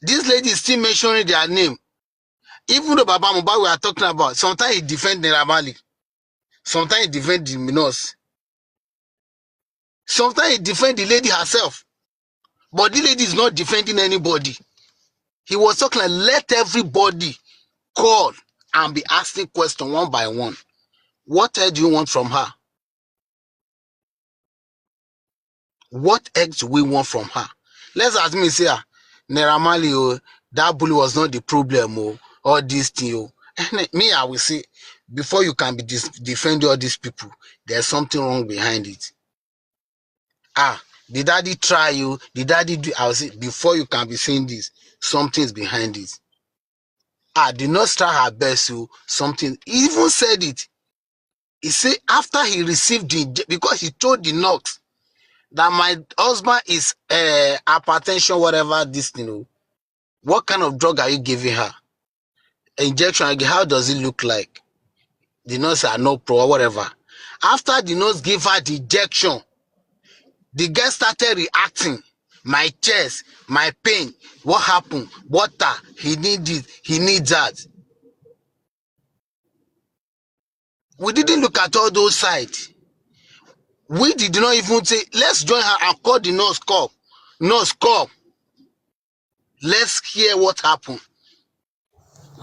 this lady is still mentioning their name. Even though Baba Mohbad we are talking about, sometimes he defend Naira Marley, sometimes he defend the Minos, sometimes he defend the lady herself. But the lady is not defending anybody. He was talking like, let everybody call and be asking questions one by one. What else do you want from her? What else do we want from her? Let's ask me, say, Naira Marley, oh, that bully was not the problem, oh, all these things. Oh. And me, I will say, before you can be defending all these people, there's something wrong behind it. The daddy try you, the daddy do, I will say, before you can be saying this, something's behind it. Did not try her best, so something, he even said it. He said after he received the, because he told the knocks that my husband is hypertension, whatever this thing. You know, what kind of drug are you giving her? Injection, how does it look like? The nurse said no pro, whatever. After the nurse gave her the injection, the girl started reacting. My chest, my pain, what happened? Water, he needs it, he needs that. We didn't look at all those sides. We did not even say, let's join her and call the nurse, call. Nurse, call. Let's hear what happened.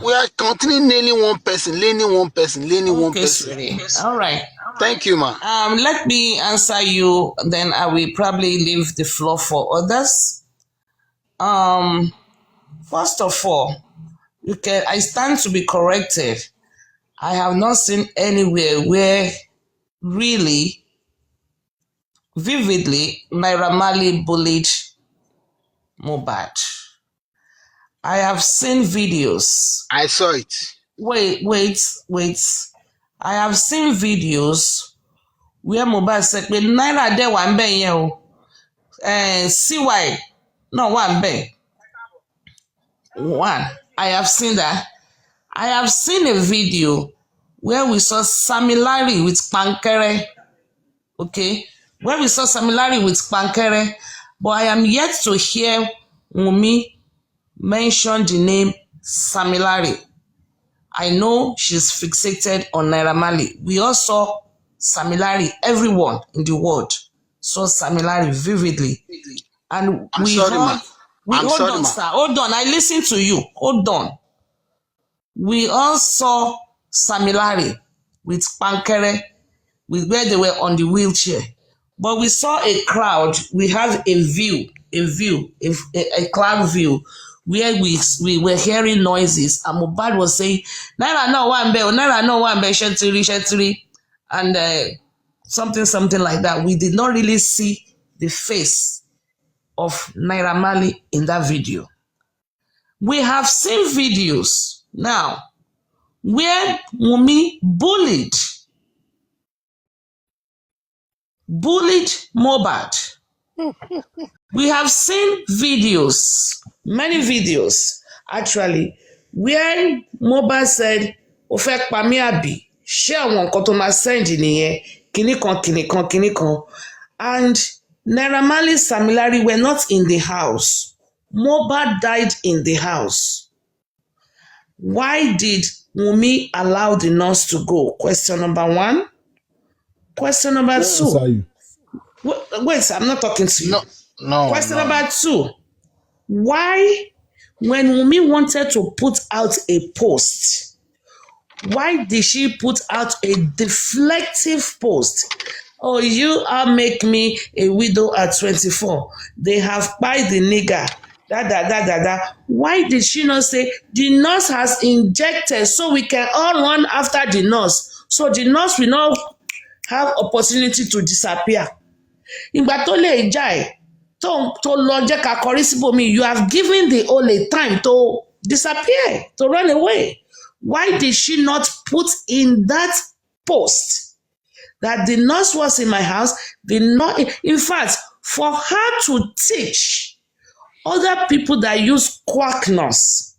We are continuing nailing one person, leaning one person, leaning one person. Sweetie. All right. Thank you, ma. Let me answer you, then I will probably leave the floor for others. First of all, I stand to be corrected. I have not seen anywhere where really, vividly, Naira Marley bullied Mohbad. I have seen videos. I saw it. Wait. I have seen videos where Mohbad said, Naira de wa nbe yen o. CY, no one be. One, I have seen that. I have seen a video where we saw Sammy Larry with Pankere. Okay? Where we saw Sammy Larry with Pankere. But I am yet to hear Wunmi mention the name Sammy Larry. I know she's fixated on Naira Marley. We all saw Sammy Larry, everyone in the world saw Sammy Larry vividly. And hold on, sir. Hold on. I listen to you. Hold on. We all saw Sammy Larry with Pankere, with where they were on the wheelchair. But we saw a crowd. We have a cloud view, where we were hearing noises. And Mohbad was saying, Naira no one bell, Naira no one bell, shetiri. And something like that. We did not really see the face of Naira Marley in that video. We have seen videos now where Wunmi bullied Mohbad. We have seen videos, many videos actually, where Mohbad said, "O fẹ́ pa mí àbí? Ṣé àwọn nǹkan tó máa send nìyẹn? Kíní kan." And Naira Marley, Sammy Larry were not in the house. Mohbad died in the house. Why did Wunmi allow the nurse to go? Question number one. Question number two. Wait, I'm not talking to you. No. Question number two. Why, when Wunmi wanted to put out a post, why did she put out a deflective post? Oh, you make me a widow at 24. They have buy the nigger. Why did she not say the nurse has injected so we can all run after the nurse? So the nurse will not have opportunity to disappear. Ìgbà tó lè jà ẹ́ tó lọ jẹ́ ká kọrí síbòmí, you have given the only time to disappear, to run away. Why did she not put in that post that the nurse was in my house? In fact, for her to teach other people that use quack nurse,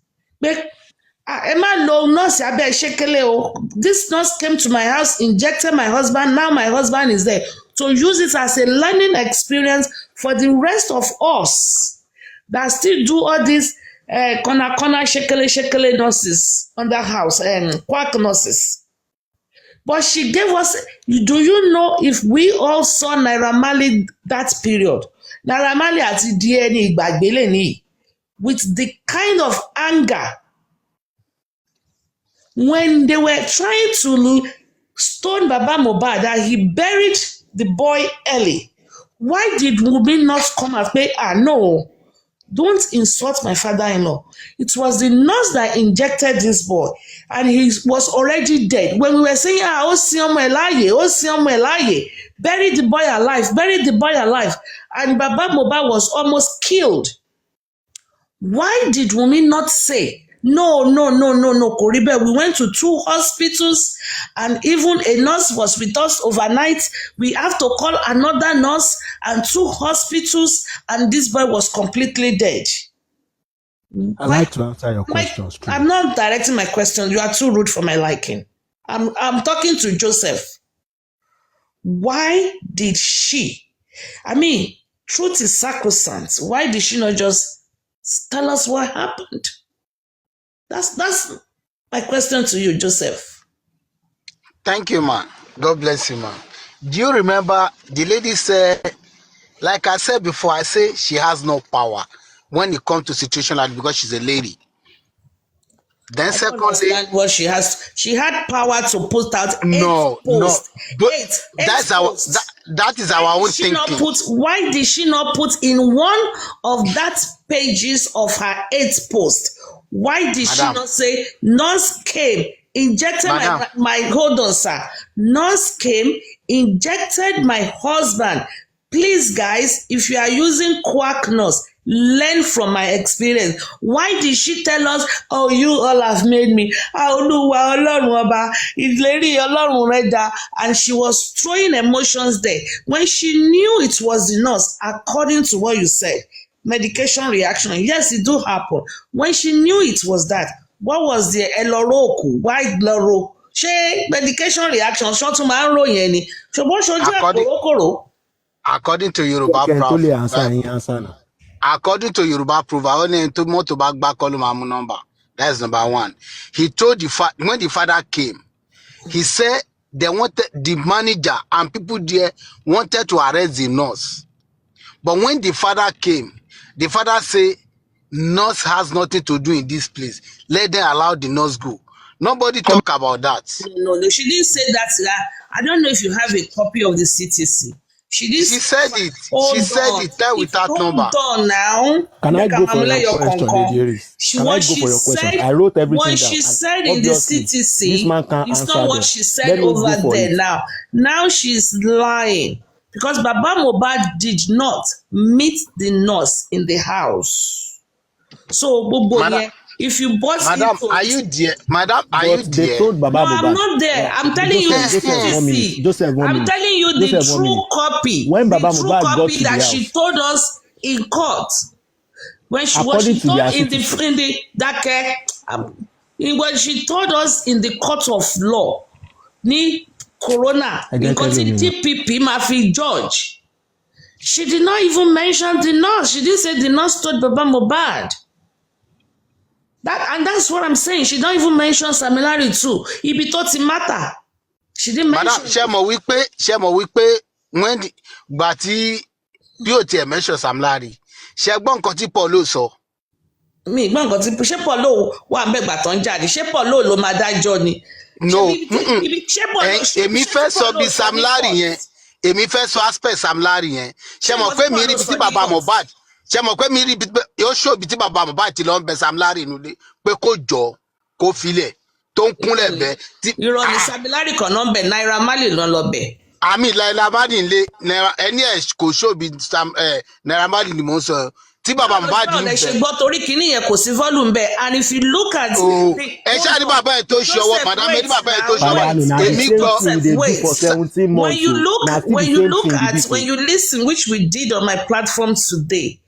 Emma lo nurse abe shekele o. This nurse came to my house, injected my husband. Now my husband is there. To use it as a learning experience for the rest of us that still do all these corner shekele nurses on the house and quack nurses. But she gave us, do you know if we all saw Naira Marley that period? Naira Marley àti DNA ìgbàgbélé ni with the kind of anger when they were trying to stone Baba Mohbad that he buried the boy early. Why did Wunmi not come and say, no, don't insult my father-in-law? It was the nurse that injected this boy, and he was already dead. When we were saying, bury the boy alive, bury the boy alive, and Baba Mohbad was almost killed. Why did Wunmi not say, no, Koribe? We went to 2 hospitals, and even a nurse was with us overnight. We have to call another nurse and 2 hospitals, and this boy was completely dead. I'd like to answer your questions. I'm not directing my question. You are too rude for my liking. I'm talking to Joseph. Why did she? I mean, truth is sacrosanct. Why did she not just tell us what happened? That's my question to you, Joseph. Thank you, man. God bless you, man. Do you remember the lady said, like I said before, I say she has no power when it comes to situation like because she's a lady. Then I don't understand what she has. She had power to put out 8 posts. That is our own thinking. Why did she not put in one of that pages of her 8 posts? Why did she not say, nurse came, injected my hold on, sir. Nurse came, injected my husband. Please, guys, if you are using quack nurse, learn from my experience. Why did she tell us, oh, you all have made me? And she was throwing emotions there. When she knew it was the nurse, according to what you said, medication reaction, yes, it do happen. When she knew it was that, what was the eloroku? Why loro? She medication reaction, according to Yoruba proof. According to Yoruba proof, I only to moto back column number. That's number 1. He told when the father came, he said they wanted the manager and people there wanted to arrest the nurse. But when the father came, the father said, nurse has nothing to do in this place. Let them allow the nurse go. Nobody talk about that. No, she didn't say that. I don't know if you have a copy of the CTC. She said it. She said it there without number. Now. Can I go for your question, Lady Iris? Can I go for your question? I wrote everything down. What she said in the CTC, it's not what she said over there now. Now she's lying. Because Baba Mohbad did not meet the nurse in the house. So, if you bought Madam, are you there? Madam, are you there? They told Baba Mohbad. I'm not there. I'm telling you the CTC. I'm telling you the true copy. When Baba Mohbad got to the house, she told us in court. When she told in when she told us in the court of law, ni corona, because the TPP Mafi George. She did not even mention the nurse. She didn't say the nurse told Baba Mohbad. That's what I'm saying. She don't even mention Samilari too. It be thought it matter. She didn't mention. Madam, she mo wípé when the gbati bí ó tiẹ̀ mention Samilari. Ṣé gbọ́ nǹkan tí Paul sọ. Mi gbọ́ nǹkan tí ṣé Paul wà ńbẹ̀ gbà tán jáde. Ṣé Paul ló máa dájọ́ ni. No. Èmi fẹ́ sọ bí Samilari yẹn. Èmi fẹ́ sọ aspect Samilari yẹn. Ṣé mo pé mi rí bí tí Baba Mohbad. Ṣé mo pé mi rí yóò show bí tí Baba Mohbad ti lọ ń bẹ Samilari nulẹ̀ pé kó jọ kó filẹ̀ tó ń kúnlẹ̀ bẹ. Irọ́ ni Samilari kan náà ń bẹ Naira Marley lọ lọ bẹ. Àmì Naira Marley lé ẹni ẹ̀ kò show bí Naira Marley ni mò ń sọ. Tí Baba Mohbad ń bẹ. Ṣe gbọ́ torí kìíní yẹn kò sí volume bẹ́ẹ̀, and if you look at ẹ ṣáà ní bàbá ẹ̀ tó ṣe ọwọ́ madam ẹ̀ ní bàbá ẹ̀ tó ṣe ọwọ́ èmi gbọ́. When you listen, which we did on my platform today,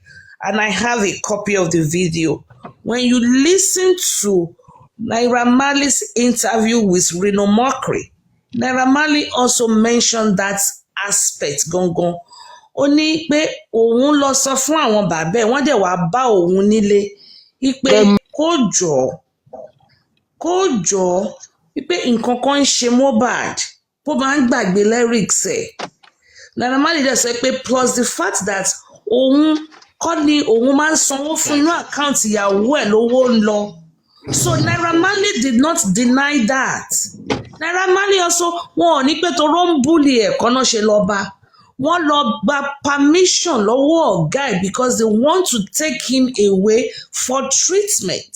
and I have a copy of the video. When you listen to Naira Marley's interview with Reno Mockery, Naira Marley also mentioned that aspect gangan. Ó ní pé òun lọ sọ fún àwọn bàbá ẹ̀, wọ́n dẹ̀ wá bá òun nílé wípé kó jọ wípé nǹkan kan ń ṣe Mohbad, bó máa ń gbàgbé lyrics ẹ̀. Naira Marley dẹ̀ sọ pé plus the fact that òun kọ́ ni òun máa ń sanwó fún inú àkáǹtì ìyàwó ẹ̀ lówó ń lọ. So Naira Marley did not deny that. Naira Marley also wọn ò ní pé toró ń búlì ẹ̀kọ́ náà ṣe lọ bá. Wọ́n lọ gba permission lọ́wọ́ ọ̀gá ẹ̀ because they want to take him away for treatment.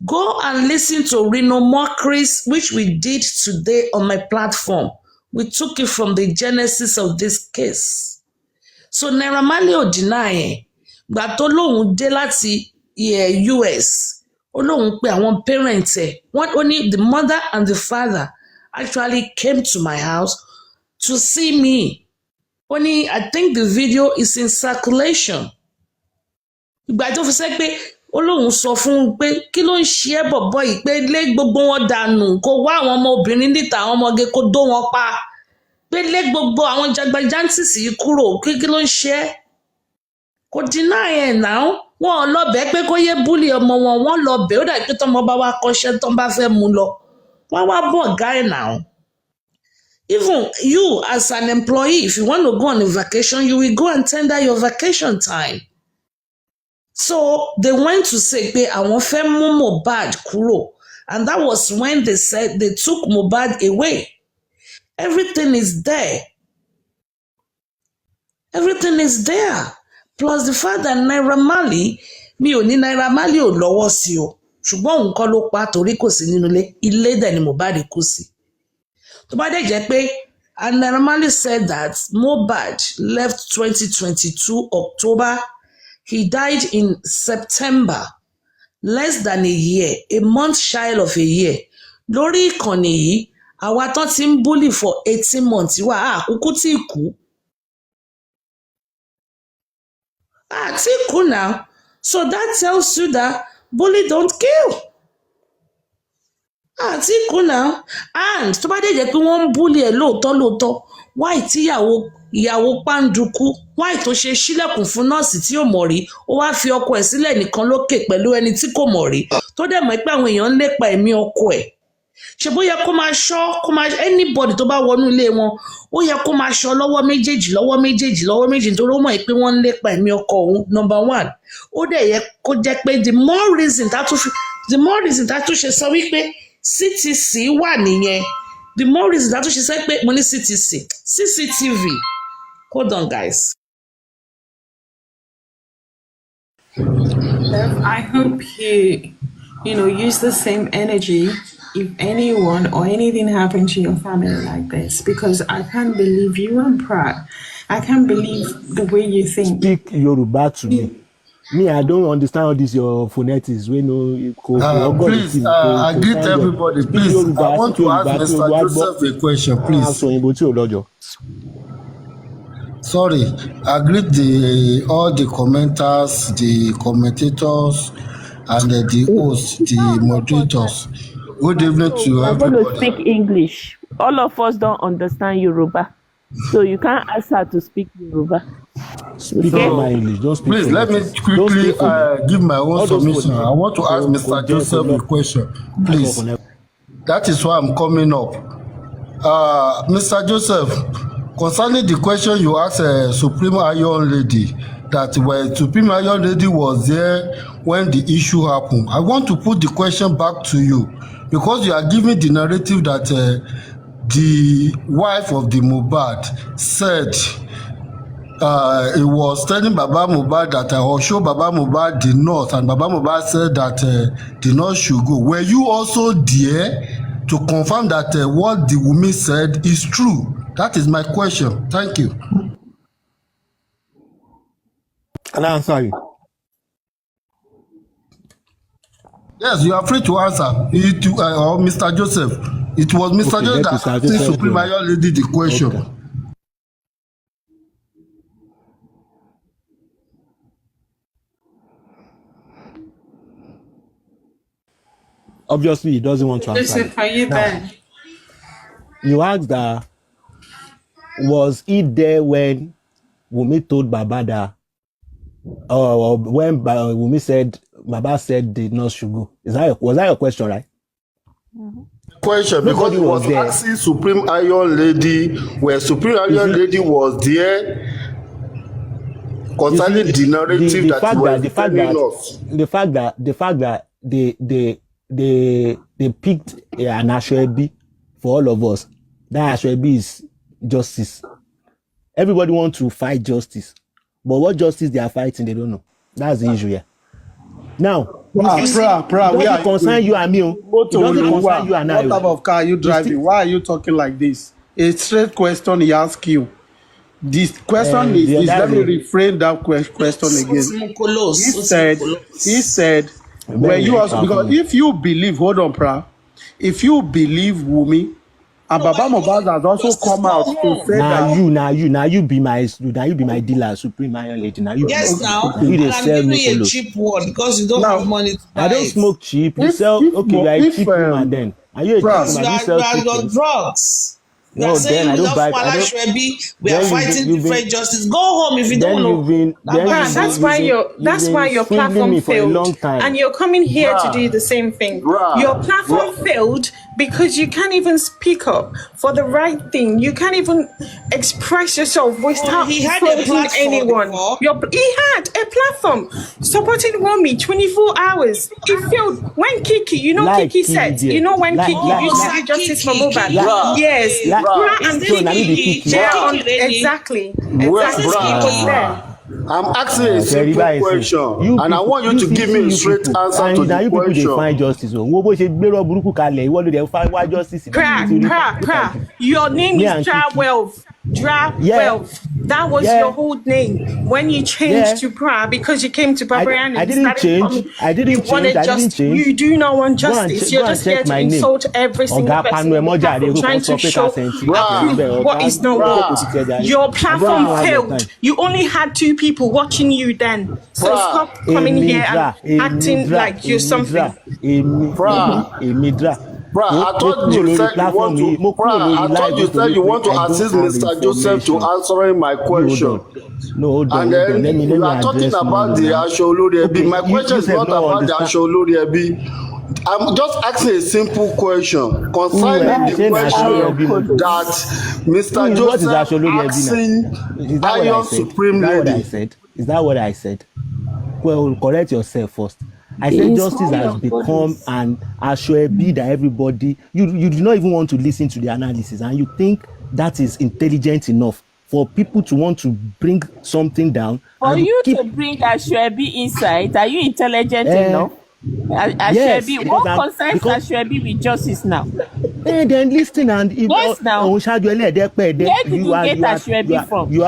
Go and listen to Reno Mockery's, which we did today on my platform. We took it from the genesis of this case. So Naira Marley ò deny ẹ̀. Gbà tó lóun dé láti US, ó lóun pé àwọn parents ẹ̀, wọ́n ó ní the mother and the father actually came to my house to see me. Ó ní I think the video is in circulation. Ìgbà tó fi sẹ́ pé ó lóun sọ fún un pé kí ló ń ṣe ẹ́ bọ̀bọ̀ yìí pé lé gbogbo wọn dànù kó wá àwọn ọmọ obìnrin níta àwọn ọmọge kó dó wọn pa pé lé gbogbo àwọn jagbajantis yìí kúrò kí ló ń ṣe ẹ́ kò dínà ẹ̀ náà wọn ò lọ bẹ́ẹ̀ pé kó yé búlì ọmọ wọn wọn lọ bẹ́ẹ̀ ó dàbí pé tọmọ bá wá kọ́ṣẹ́ tán bá fẹ́ mú lọ wọ́n wá bọ̀ ọ̀gá ẹ̀ náà. Even you as an employee, if you want to go on a vacation, you will go and tender your vacation time. So they went to say pé àwọn fẹ́ mú Mohbad kúrò, and that was when they said they took Mohbad away. Everything is there. Everything is there. Plus the fact that Naira Marley, mi ò ní Naira Marley ò lọ́wọ́ sí o, ṣùgbọ́n òun kọ́ ló pa torí kò sí nínú ilé dẹ̀ ni Mohbad kú sí. Tó bá dẹ̀ jẹ́ pé Naira Marley said that Mohbad left 2022 October. He died in September, less than a year, a month shy of a year. Lórí ìkànnì yìí, àwa tán ti ń bully for 18 months wà àkúkú tí kú. Tí kú now. So that tells you that bully don't kill. Tí kú now. And tó bá dé jẹ́ pé wọ́n ń bully ẹ̀ lóòótọ́, why tí ìyàwó Pàǹdùkú why tó ṣe ṣílẹ̀kùn fún nọ́ọ̀sì tí ò mọ̀ rí ó wá fi ọkọ ẹ̀ sílẹ̀ nìkan lókè pẹ̀lú ẹni tí kò mọ̀ rí tó dẹ̀ mọ̀ pé àwọn èèyàn ń lépa ẹ̀mí ọkọ ẹ̀ ṣe bó yẹ kó máa ṣọ́ anybody tó bá wọnú ilé wọn ó yẹ kó máa ṣọ́ lọ́wọ́ méjèèjì nítorí ó mọ̀ pé wọ́n ń lépa ẹ̀mí ọkọ òun number one ó dẹ̀ yẹ kó jẹ́ pé the more reason tá tún ṣe sọ wípé CTC wà nìyẹn the more reason tá tún ṣe sọ pé mo ní CCTV. Hold on, guys. I hope you use the same energy if anyone or anything happened to your family like this, because I can't believe you and Pratt. I can't believe the way you think. Speak Yoruba to me. Me, I don't understand all this your phonetics. Please, I greet everybody. Please, I want to ask Mr. Joseph a question, please. Sorry, I greet all the commenters, the commentators, and the hosts, the moderators. Good evening to everybody. I'm going to speak English. All of us don't understand Yoruba, so you can't ask her to speak Yoruba. Speak my English. Don't speak. Please let me quickly give my own submission. I want to ask Mr. Joseph a question, please. That is why I'm coming up. Mr. Joseph, concerning the question you asked Supreme Iron Lady, that when Supreme Iron Lady was there when the issue happened, I want to put the question back to you because you are giving the narrative that the wife of the Mohbad said it was telling Baba Mohbad that or show Baba Mohbad the nurse, and Baba Mohbad said that the nurse should go. Were you also there to confirm that what the woman said is true? That is my question. Thank you. Can I answer you? Yes, you are free to answer. Or Mr. Joseph. It was Mr. Joseph that asked Supreme Iron Lady the question. Okay. Obviously, he doesn't want to answer. Joseph, are you there? You asked that, was he there when Wumi told Baba that, or when Wumi said, Baba said the nurse should go? Was that your question, right? Question, because he was asking Supreme Iron Lady, where Supreme Iron Lady was there concerning the narrative that was telling us. The fact that they picked an Ashwebi for all of us. That Ashwebi is justice. Everybody wants to fight justice, but what justice they are fighting, they don't know. That's the issue here. Now, it doesn't concern you and me. It doesn't concern you and I. What type of car are you driving? Why are you talking like this? A straight question he asked you. This question is let me reframe that question again. He said, when you also, because if you believe, hold on, Pra, if you believe Wumi, and Baba Mohbad has also come out to say now you be my dealer, Supreme Iron Lady. Now you now you and I'm giving you a cheap one because you don't have money to buy I don't smoke cheap. You sell okay, you are a cheap woman then. Are you a cheap woman? You sell on drugs. You no, are saying then you I don't buy. We are fighting different justice. Go home if you don't know. That's why your platform failed, and you're coming here to do the same thing. Your platform failed because you can't even speak up for the right thing. You can't even express yourself without supporting anyone. He had a platform supporting Wumi 24 hours. It failed when Kiki, Kiki said, when Kiki used to do justice for Mohbad. Yes. Exactly. I'm asking a simple question, and I want you to give me a straight answer to the question. People find justice. Your name is Wealth. Wealth. That was your whole name when you changed to Pra because you came to Barbarian. I didn't change. You do not want justice. You're just here to insult every single person. Trying to show what is not what. Your platform failed. You only had 2 people watching you then. So stop coming here and acting like you're something. I thought you said you want to assist Mr. Joseph to answering my question. And then you are talking about the Asholori Ebi. My question is not about the Asholori Ebi. I'm just asking a simple question concerning the question that Mr. Joseph asking Iron Supreme Lady. Is that what I said? Well, correct yourself first. I said justice has become an Ashwebi that everybody, you do not even want to listen to the analysis, and you think that is intelligent enough for people to want to bring something down. For you to bring Ashwebi inside, are you intelligent enough? Yes, what concerns Ashwebi with justice now? Then listen and if now. Where did you get Ashwebi from? You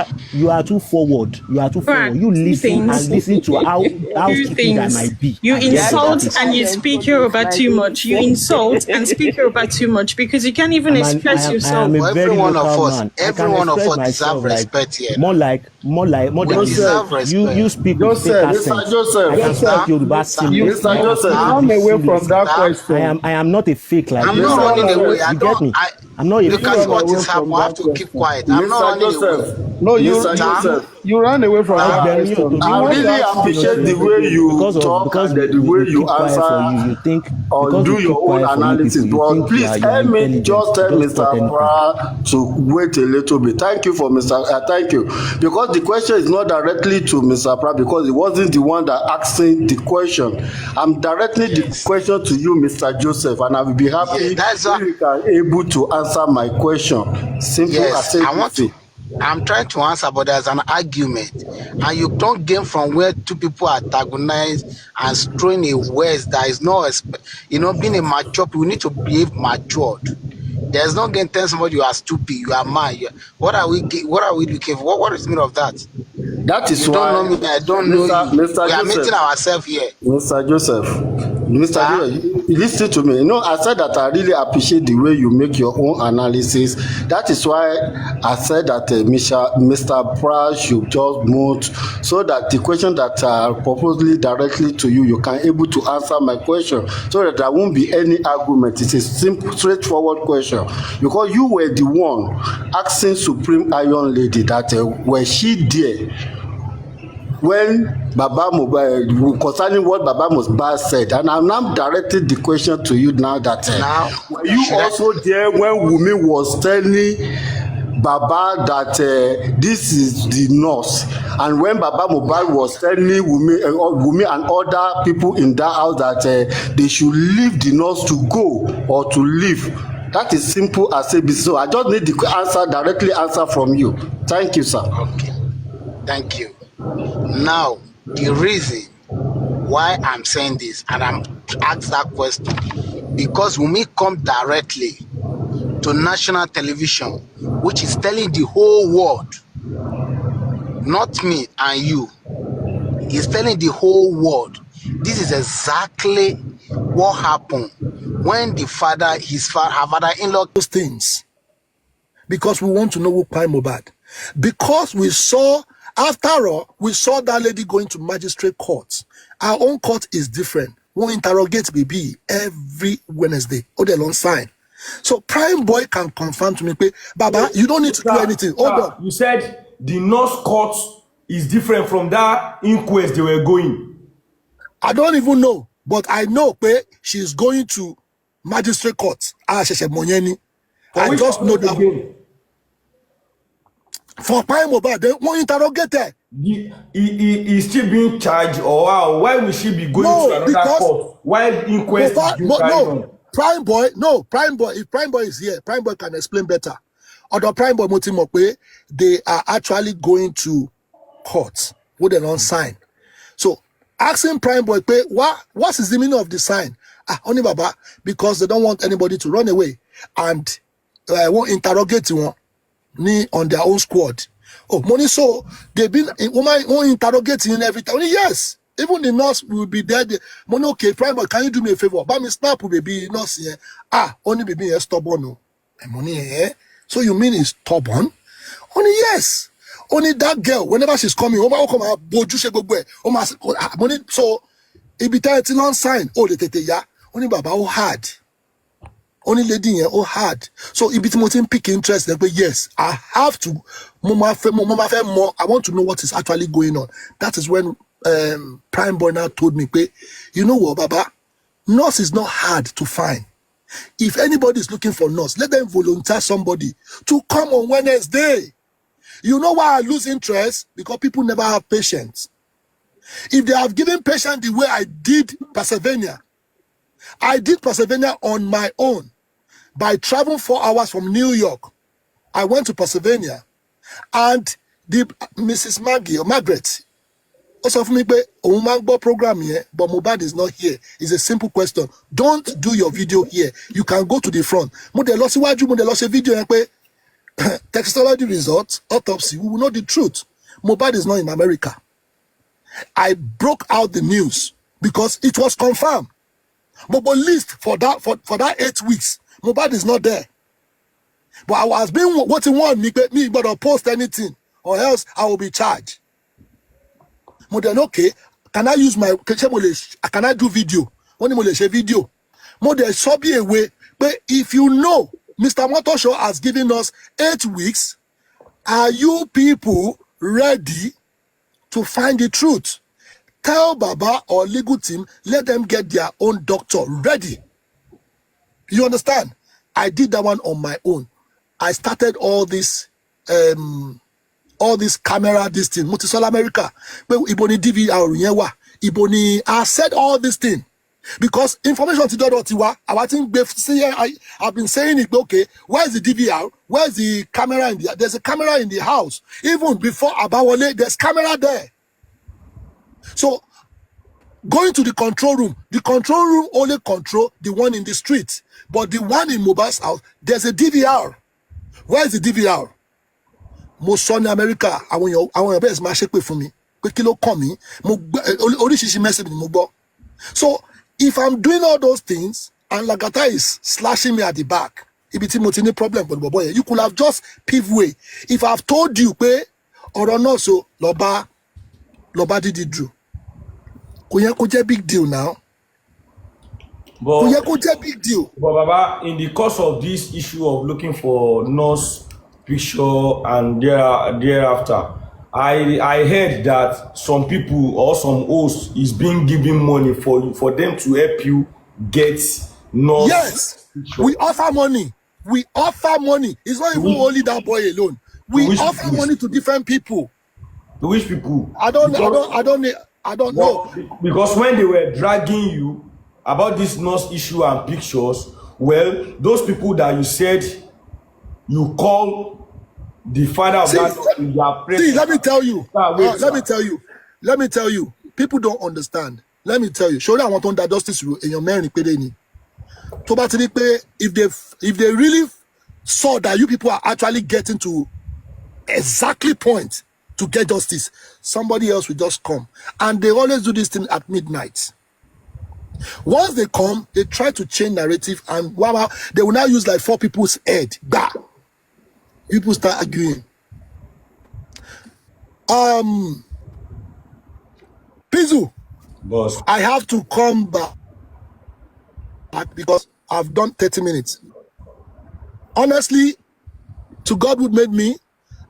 are too forward. You listen and listen to how stupid I might be. You insult and you speak Yoruba too much. You insult and speak Yoruba too much because you can't even express yourself. Every one of us deserve respect here. More than you speak with fake accent. I can speak Yoruba. I'm away from that question. I am not a fake like I'm not running away. You get me? I'm not a fake. Look at what is happening. I have to keep quiet. I'm not running away. No, you ran away from that question. I really appreciate the way you talk and the way you answer you think or do your own analysis. But please help me just tell Mr. Pra to wait a little bit. Thank you for thank you. Because the question is not directly to Mr. Pra because he wasn't the one that asking the question. I'm directing the question to you, Mr. Joseph, and I will be happy if you are able to answer my question. Simple as it. I'm trying to answer, but there's an argument, and you don't gain from where 2 people are antagonized and throwing a words that is not, being a mature. We need to behave matured. There's no gain telling somebody you are stupid, you are mad. What are we looking for? What is the meaning of that? That is you why don't know me. I don't know you. Mr. We are meeting ourselves here. Mr. Joseph. Mr. Joel, listen to me. You know, I said that I really appreciate the way you make your own analysis. That is why I said that Mr. Pratt should just move so that the question that are proposed directly to you, you can able to answer my question so that there won't be any argument. It's a simple, straightforward question. Because you were the one asking Supreme Iron Lady that were she there when Baba Mohbad, concerning what Baba Mohbad said, and I'm now directing the question to you now that were you also there when Wunmi was telling Baba that this is the nurse, and when Baba Mohbad was telling Wunmi and other people in that house that they should leave the nurse to go or to leave? That is simple as ABC. So I just need the answer, directly answer from you. Thank you, sir. Okay, thank you. Now, the reason why I'm saying this and I'm asked that question, because when we come directly to national television, which is telling the whole world, not me and you, is telling the whole world, this is exactly what happened when the father, her father-in-law, those things, because we want to know who crime Mohbad. Because we saw, after all, we saw that lady going to magistrate court. Our own court is different. We interrogate baby every Wednesday. Oh, they don't sign. So Prime Boy can confirm to me, Baba, you don't need to do anything. Hold on. You said the nurse court is different from that inquest they were going. I don't even know, but I know she's going to magistrate court. I just know that. Again? For Prime Mohbad, they won't interrogate her. Is she being charged, or how? Why will she be going to another court? Why inquest is being carried on? Prime Boy, if Prime Boy is here, Prime Boy can explain better. Although Prime Boy Motimope, they are actually going to court with an on sign. So asking Prime Boy, what is the meaning of the sign? Only Baba, because they don't want anybody to run away and won't interrogate you on their own squad. Oh, money, so they've been interrogating every time. Only yes. Even the nurse will be there. Money, okay, Prime Boy, can you do me a favor? But me snap will be nurse here. Only baby is stubborn. No. Money here. So you mean he's stubborn? Only yes. Only that girl, whenever she's coming, money, so it be telling on sign. Oh, the tete ya. Only Baba hard. Only lady here, hard. So if it's more pick interest, then yes, I have to. More. I want to know what is actually going on. That is when Prime Boy now told me, you know what, Baba? Nurse is not hard to find. If anybody is looking for nurse, let them volunteer somebody to come on Wednesday. You know why I lose interest? Because people never have patience. If they have given patience the way I did Pennsylvania on my own by traveling 4 hours from New York. I went to Pennsylvania, and the Mrs. Margaret also for me, program here, but Mohbad is not here. It's a simple question. Don't do your video here. You can go to the front. Video toxicology results, autopsy, we will know the truth. Mohbad is not in America. I broke out the news because it was confirmed. But at least for that 8 weeks, Mohbad is not there. But I was being what you want me but to post anything, or else I will be charged. Modern, okay, can I use my can I do video? Only video. Modern so be a way. But if you know Mr. Motoshow has given us 8 weeks, are you people ready to find the truth? Tell Baba or legal team, let them get their own doctor ready. You understand? I did that one on my own. I started all this camera, this thing, Multisol America. But Iboni DVR, Iboni, I said all this thing. Because information to Dodotiwa, I've been saying it, okay, where's the DVR? Where's the camera there's a camera in the house. Even before Abawale, there's camera there. So going to the control room only control the one in the street. But the one in Mohbad's house, there's a DVR. Where's the DVR? Most son America, I want your best match for me. So if I'm doing all those things and Lagata is slashing me at the back, if it's any problem with boy, you could have just paved way. If I've told you, pay or not, so Loba did it do. Kuya big deal now. Kuya big deal. But Baba, in the course of this issue of looking for nurse picture and thereafter, I heard that some people or some hosts is being given money for them to help you get nurse. Yes, picture. we offer money. We offer money. It's not even only that boy alone. We offer money to different people. To which people? I don't know. Because when they were dragging you about this nurse issue and pictures, well, those people that you said you call the father of let me tell you. People don't understand. Let me tell you. Surely I want on that justice in your man if they really saw that you people are actually getting to exactly point to get justice, somebody else will just come. And they always do this thing at midnight. Once they come, they try to change narrative, and wow, they will now use like 4 people's head. Bah! People start arguing. Pizu, boss, I have to come back because I've done 30 minutes. Honestly, to God who made me,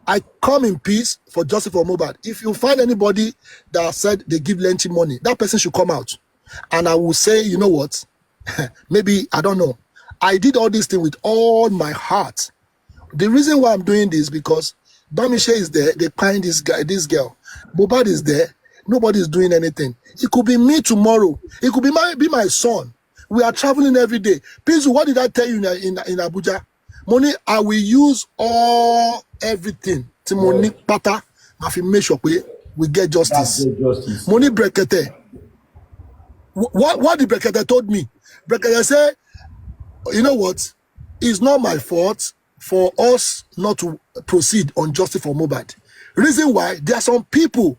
I come in peace for justice for Mohbad. If you find anybody that said they give Lenchi money, that person should come out. And I will say, you know what? Maybe, I don't know. I did all this thing with all my heart. The reason why I'm doing this because Bamishe is there, they find this girl. Mohbad is there, nobody is doing anything. It could be me tomorrow. It could be my son. We are traveling every day. Pizu, what did I tell you in Abuja? Money, I will use everything. Money pata, I will make sure we get justice. Money Brekete. What the Brekete told me? Brekete said, you know what? It's not my fault for us not to proceed on justice for Mohbad. Reason why, there are some people,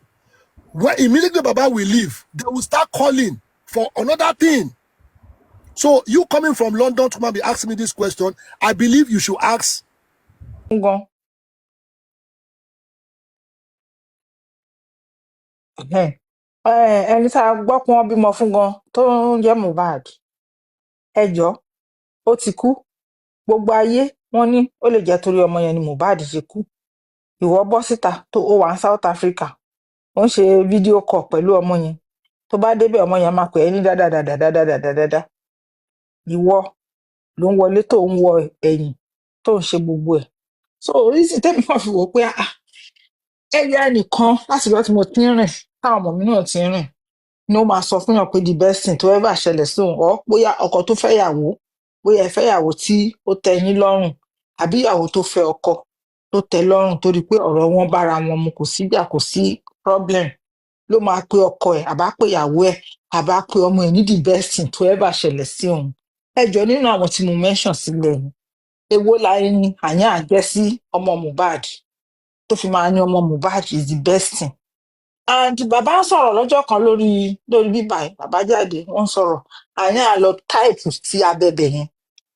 when immediately Baba will leave, they will start calling for another thing. So you coming from London to be asking me this question, I believe you should ask. Ẹni tá a gbọ́ pé wọ́n bímọ fún gan tó ń jẹ́ Mohbad ẹjọ́ ó ti kú gbogbo ayé wọ́n ní ó lè jẹ́ torí ọmọ yẹn ni Mohbad ṣe kú ìwọ bọ́ síta tó ó wà ní South Africa ó ń ṣe fídíò call pẹ̀lú ọmọ yẹn tó bá débẹ̀ ọmọ yẹn máa pè é ní dáadáa ìwọ ló ń wọlé tó ń wọ ẹ̀yìn tó ń ṣe gbogbo ẹ̀ so oríṣi tẹ́mi náà fi wò ó pé ẹ̀yà ẹnìkan láti lọ́ọ́ tí mo ti ń rìn táwọn ọmọ mi náà ti ń rìn ni ó máa sọ fún yàn pé the best thing tó ever ṣẹlẹ̀ sí òun ọ bóyá ọkọ tó fẹ́ yàwó bóyá ẹ fẹ́ yàwó tí ó tẹ́ yín lọ́rùn àbí ìyàwó tó fẹ́ ọkọ tó tẹ́ lọ́rùn torí pé ọ̀rọ̀ wọn bára wọn mu kò síjà kò sí problem ló máa pe ọkọ ẹ̀ àbá pe ìyàwó ẹ̀ àbá pe ọmọ ẹ̀ ní the best thing tó ever ṣẹlẹ̀ sí òun ẹjọ́ nínú àwọn tí mo mention sílẹ̀ yìí èwo la ẹni àyàn àjẹ́ sí ọmọ Mohbad tó fi máa ní ọmọ Mohbad is the best thing and bàbá ń sọ̀rọ̀ lọ́jọ́ kan lórí bíbá ẹ̀ bàbá jáde wọ́n ń sọ̀rọ̀ àyàn àlọ́ táìpù sí abẹ́bẹ̀ yẹn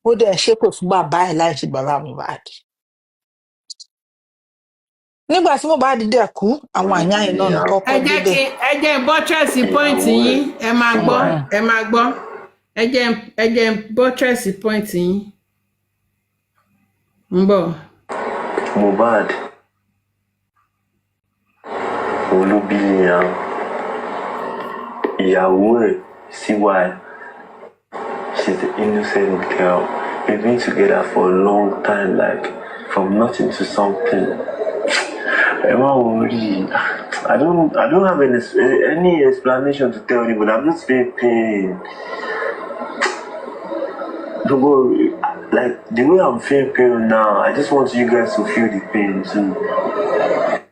ó dẹ̀ ṣépè fún bàbá ẹ̀ láì ṣe bàbá Mohbad nígbà tí Mohbad dẹ̀ kú àwọn àyàn ẹ̀ náà kọ́kọ́ débẹ̀. ẹ jẹ́ bọ́tírẹ̀sì pọ́ìntì yín ẹ máa gbọ́ ẹ jẹ́ bọ́tírẹ̀sì pọ́ìntì yín ń bọ̀. Mohbad olúbíyàn ìyàwó ẹ̀ síwá ẹ̀ she's an innocent girl we've been together for a long time like from nothing to something. I don't have any explanation to tell you, but I'm just feeling pain. Don't worry. Like the way I'm feeling pain now, I just want you guys to feel the pain too.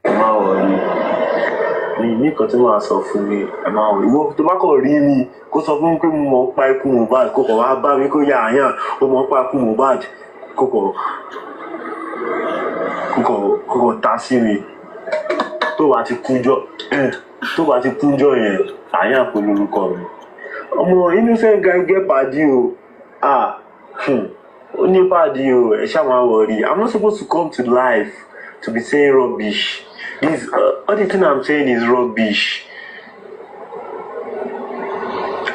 Don't worry. Mi kan tí wọ́n sọ fún mi ẹ máa wọ̀ ìwọ tó bá kọ̀ rí mi kó sọ fún mi pé mo mọ̀ ń pa ikú Mohbad kó kọ̀ wá bá mi kó yà àyàn ó mọ̀ ń pa ikú Mohbad kó kọ̀ ta sí mi tó bá ti kúnjọ́ yẹn àyàn kò lórúkọ mi Innocent guy get party o. Only party o. Ẹ ṣá má worry. I'm not supposed to come to life to be saying rubbish. This all the thing I'm saying is rubbish.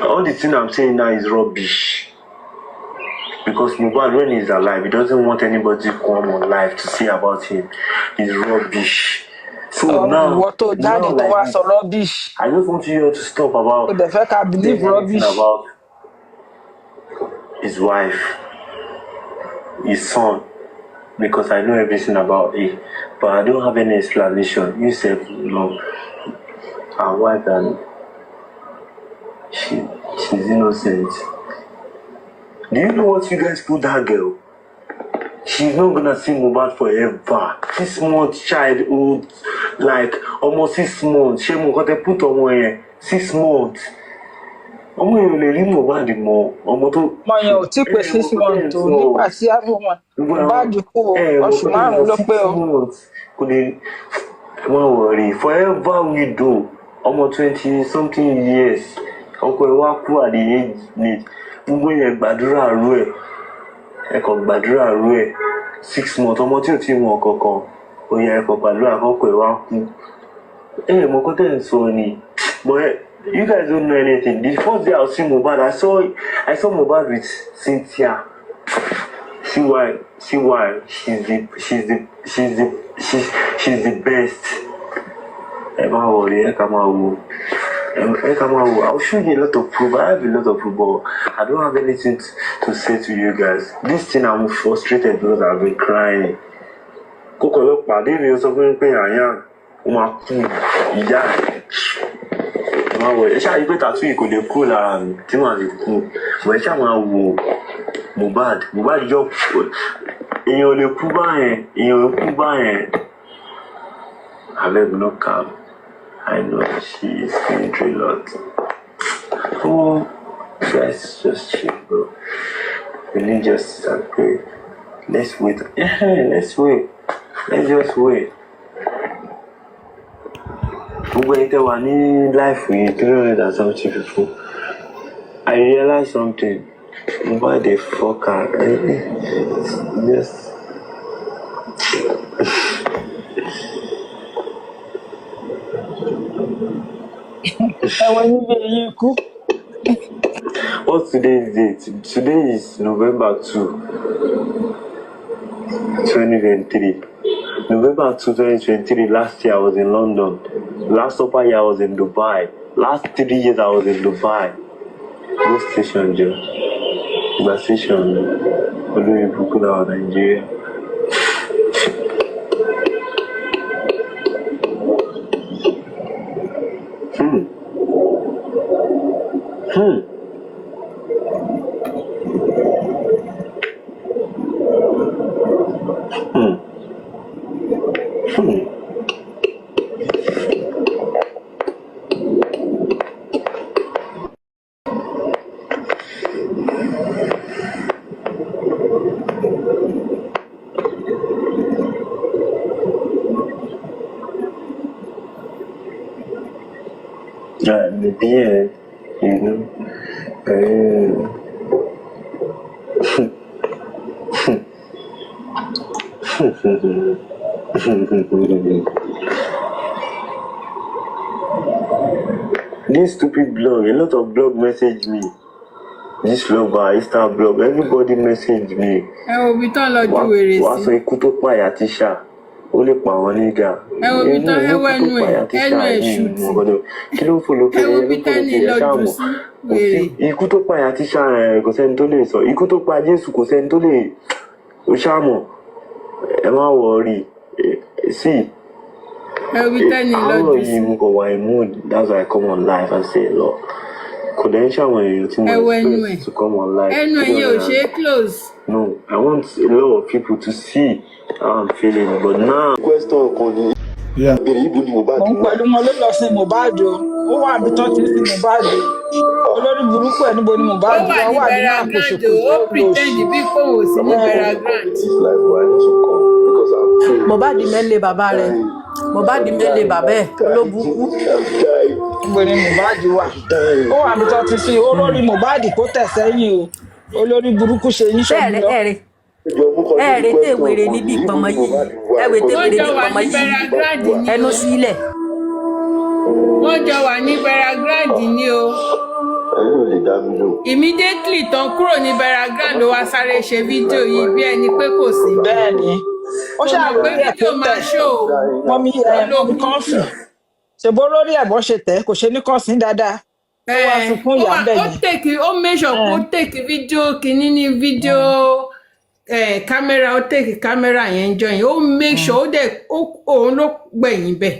All the thing I'm saying now is rubbish. Because Mohbad, when he's alive, he doesn't want anybody to come on live to say about him. It's rubbish. So now, What to daddy to like was this, rubbish. I just want you all to stop about But the fact I believe saying anything rubbish. about his wife, his son, because I know everything about it, but I don't have any explanation. You said, our wife and she's innocent. Do you know what you guys put that girl? She's not gonna see Mohbad forever. 6 months childhood, like almost 6 months. She mo they put on 6 months. Ọmọ yẹn ò lè rí Mohbad mọ́. Ọmọ tó. Mo yẹn ò tí pé 6 months o nígbà tí Mohbad kú oṣù 5 ló pé o. Kò lè wọ́n worry forever widow. Ọmọ 20 something years. Ọkọ ẹ̀ wá kú at the age ní gbogbo yẹn gbàdúrà rú ẹ̀. Ẹ kàn gbàdúrà rú ẹ̀ 6 months ọmọ tí ò tí mọ̀ kankan. Ó yẹ ẹ kàn gbàdúrà kọ́kọ́ ẹ̀ wá kú. Mo kọ́ tẹ̀ ń sọ ni. But you guys don't know anything. The first day I was seeing Mohbad, I saw Mohbad with Cynthia. See why? She's the best. Emma worry, I'll show you a lot of proof. I have a lot of proof, but I don't have anything to say to you guys. This thing I'm frustrated because I've been crying. Kókó pàdé mi ó sọ fún mi pé àyàn ó máa kú ìyá ẹ̀. Ẹ ṣáà rí pé tàtú yìí kò lè kúrò lára mi tí màá fi kú. Ẹ ṣáà máa wo Mohbad yọ èèyàn ò lè kú báyẹn. Abeg no calm. I know she is going through a lot. Oh, guys, just chill, bro. We need justice and pray. Let's wait. Let's just wait. Gbogbo ẹni tẹ́ wà ní life yìí 300 and something people. I realize something. Mohbad dey fuck her. Just. What's today's date? Today is November 2, 2023. November 2, 2023, last year I was in London. Last upper year I was in Dubai. Last 3 years I was in Dubai. Go station, Joe. Go station. Olórí burúkú náà Nigeria. Yeah, you know. This stupid blog, a lot of blog message me. This blogger, Insta blog, everybody message me. Obi tán lọ ju wèrè sí. Wàá sọ ikú tó pààyà tíṣà. Ó lè pa àwọn nígà. Obi tán ẹnu ẹ̀ ṣùtì. Kí ló ń fò lókè Obi tán ní lọ́jú sí wèrè. Ikú tó pààyà tíṣà kò sẹ́ni tó lè sọ. Ikú tó pa Jésù kò sẹ́ni tó lè ṣàmọ̀. Ẹ má worry. See. Obi tán ní lọ́jú sí. Àárọ̀ yìí mo kàn wà in mood. That's why I come on live and say a lot. Kò dẹ̀ ń ṣàwọn èèyàn tí mo expect to come on live. Ẹnu ẹ̀yẹ ò ṣe é close. No, I want a lot of people to see how I'm feeling, but now. Question kan ni. Bèrè ibo ni Mohbad. Òun pẹ̀lú wọn ló lọ sin Mohbad o. Ó wà níbi tó ti sin Mohbad o. Olórí burúkú ẹ̀ níbo ni Mohbad wà ní Bẹ̀rẹ̀ Grand o. Ó pretend bí kò wò sí ní Bẹ̀rẹ̀ Grand. Mohbad mẹ́lẹ̀ bàbá rẹ̀. Mohbad mélé bàbá ẹ̀ olóbùkú. Gbèrè Mohbad wà. Ó wà níbi tó ti sin olórí Mohbad kó tẹ̀ sẹ́yìn o. Olórí burúkú ṣe yín ṣomi lọ. Ẹ̀rẹ̀ tè wèrè níbi ìpọ̀nmọ́ yìí. Ẹ̀wẹ̀ tè wèrè níbi ìpọ̀nmọ́ yìí. Ẹnu sílẹ̀. Wọ́n jọ wà ní Beragrand ni o. Immediately tán kúrò ní Beragrand ló wá sáré ṣe fídíò yìí bí ẹni pé kò sí. Bẹ́ẹ̀ni. Ó ṣàlórí ẹ̀ tó tẹ̀. Mọ́mí kọ́ńfì. Ṣèbó lórí ẹ̀bọ́n ṣe tẹ̀ kò ṣe ní kọ́sìn dáadáa. Ó wá sunkún ìyá ń bẹ̀ yẹn. Ó measure kó take fídíò kìíní ní fídíò kámẹ́rà ó take kámẹ́rà yẹn jọ yẹn ó make sure ó dẹ̀ òun ló gbẹ̀yìn bẹ̀.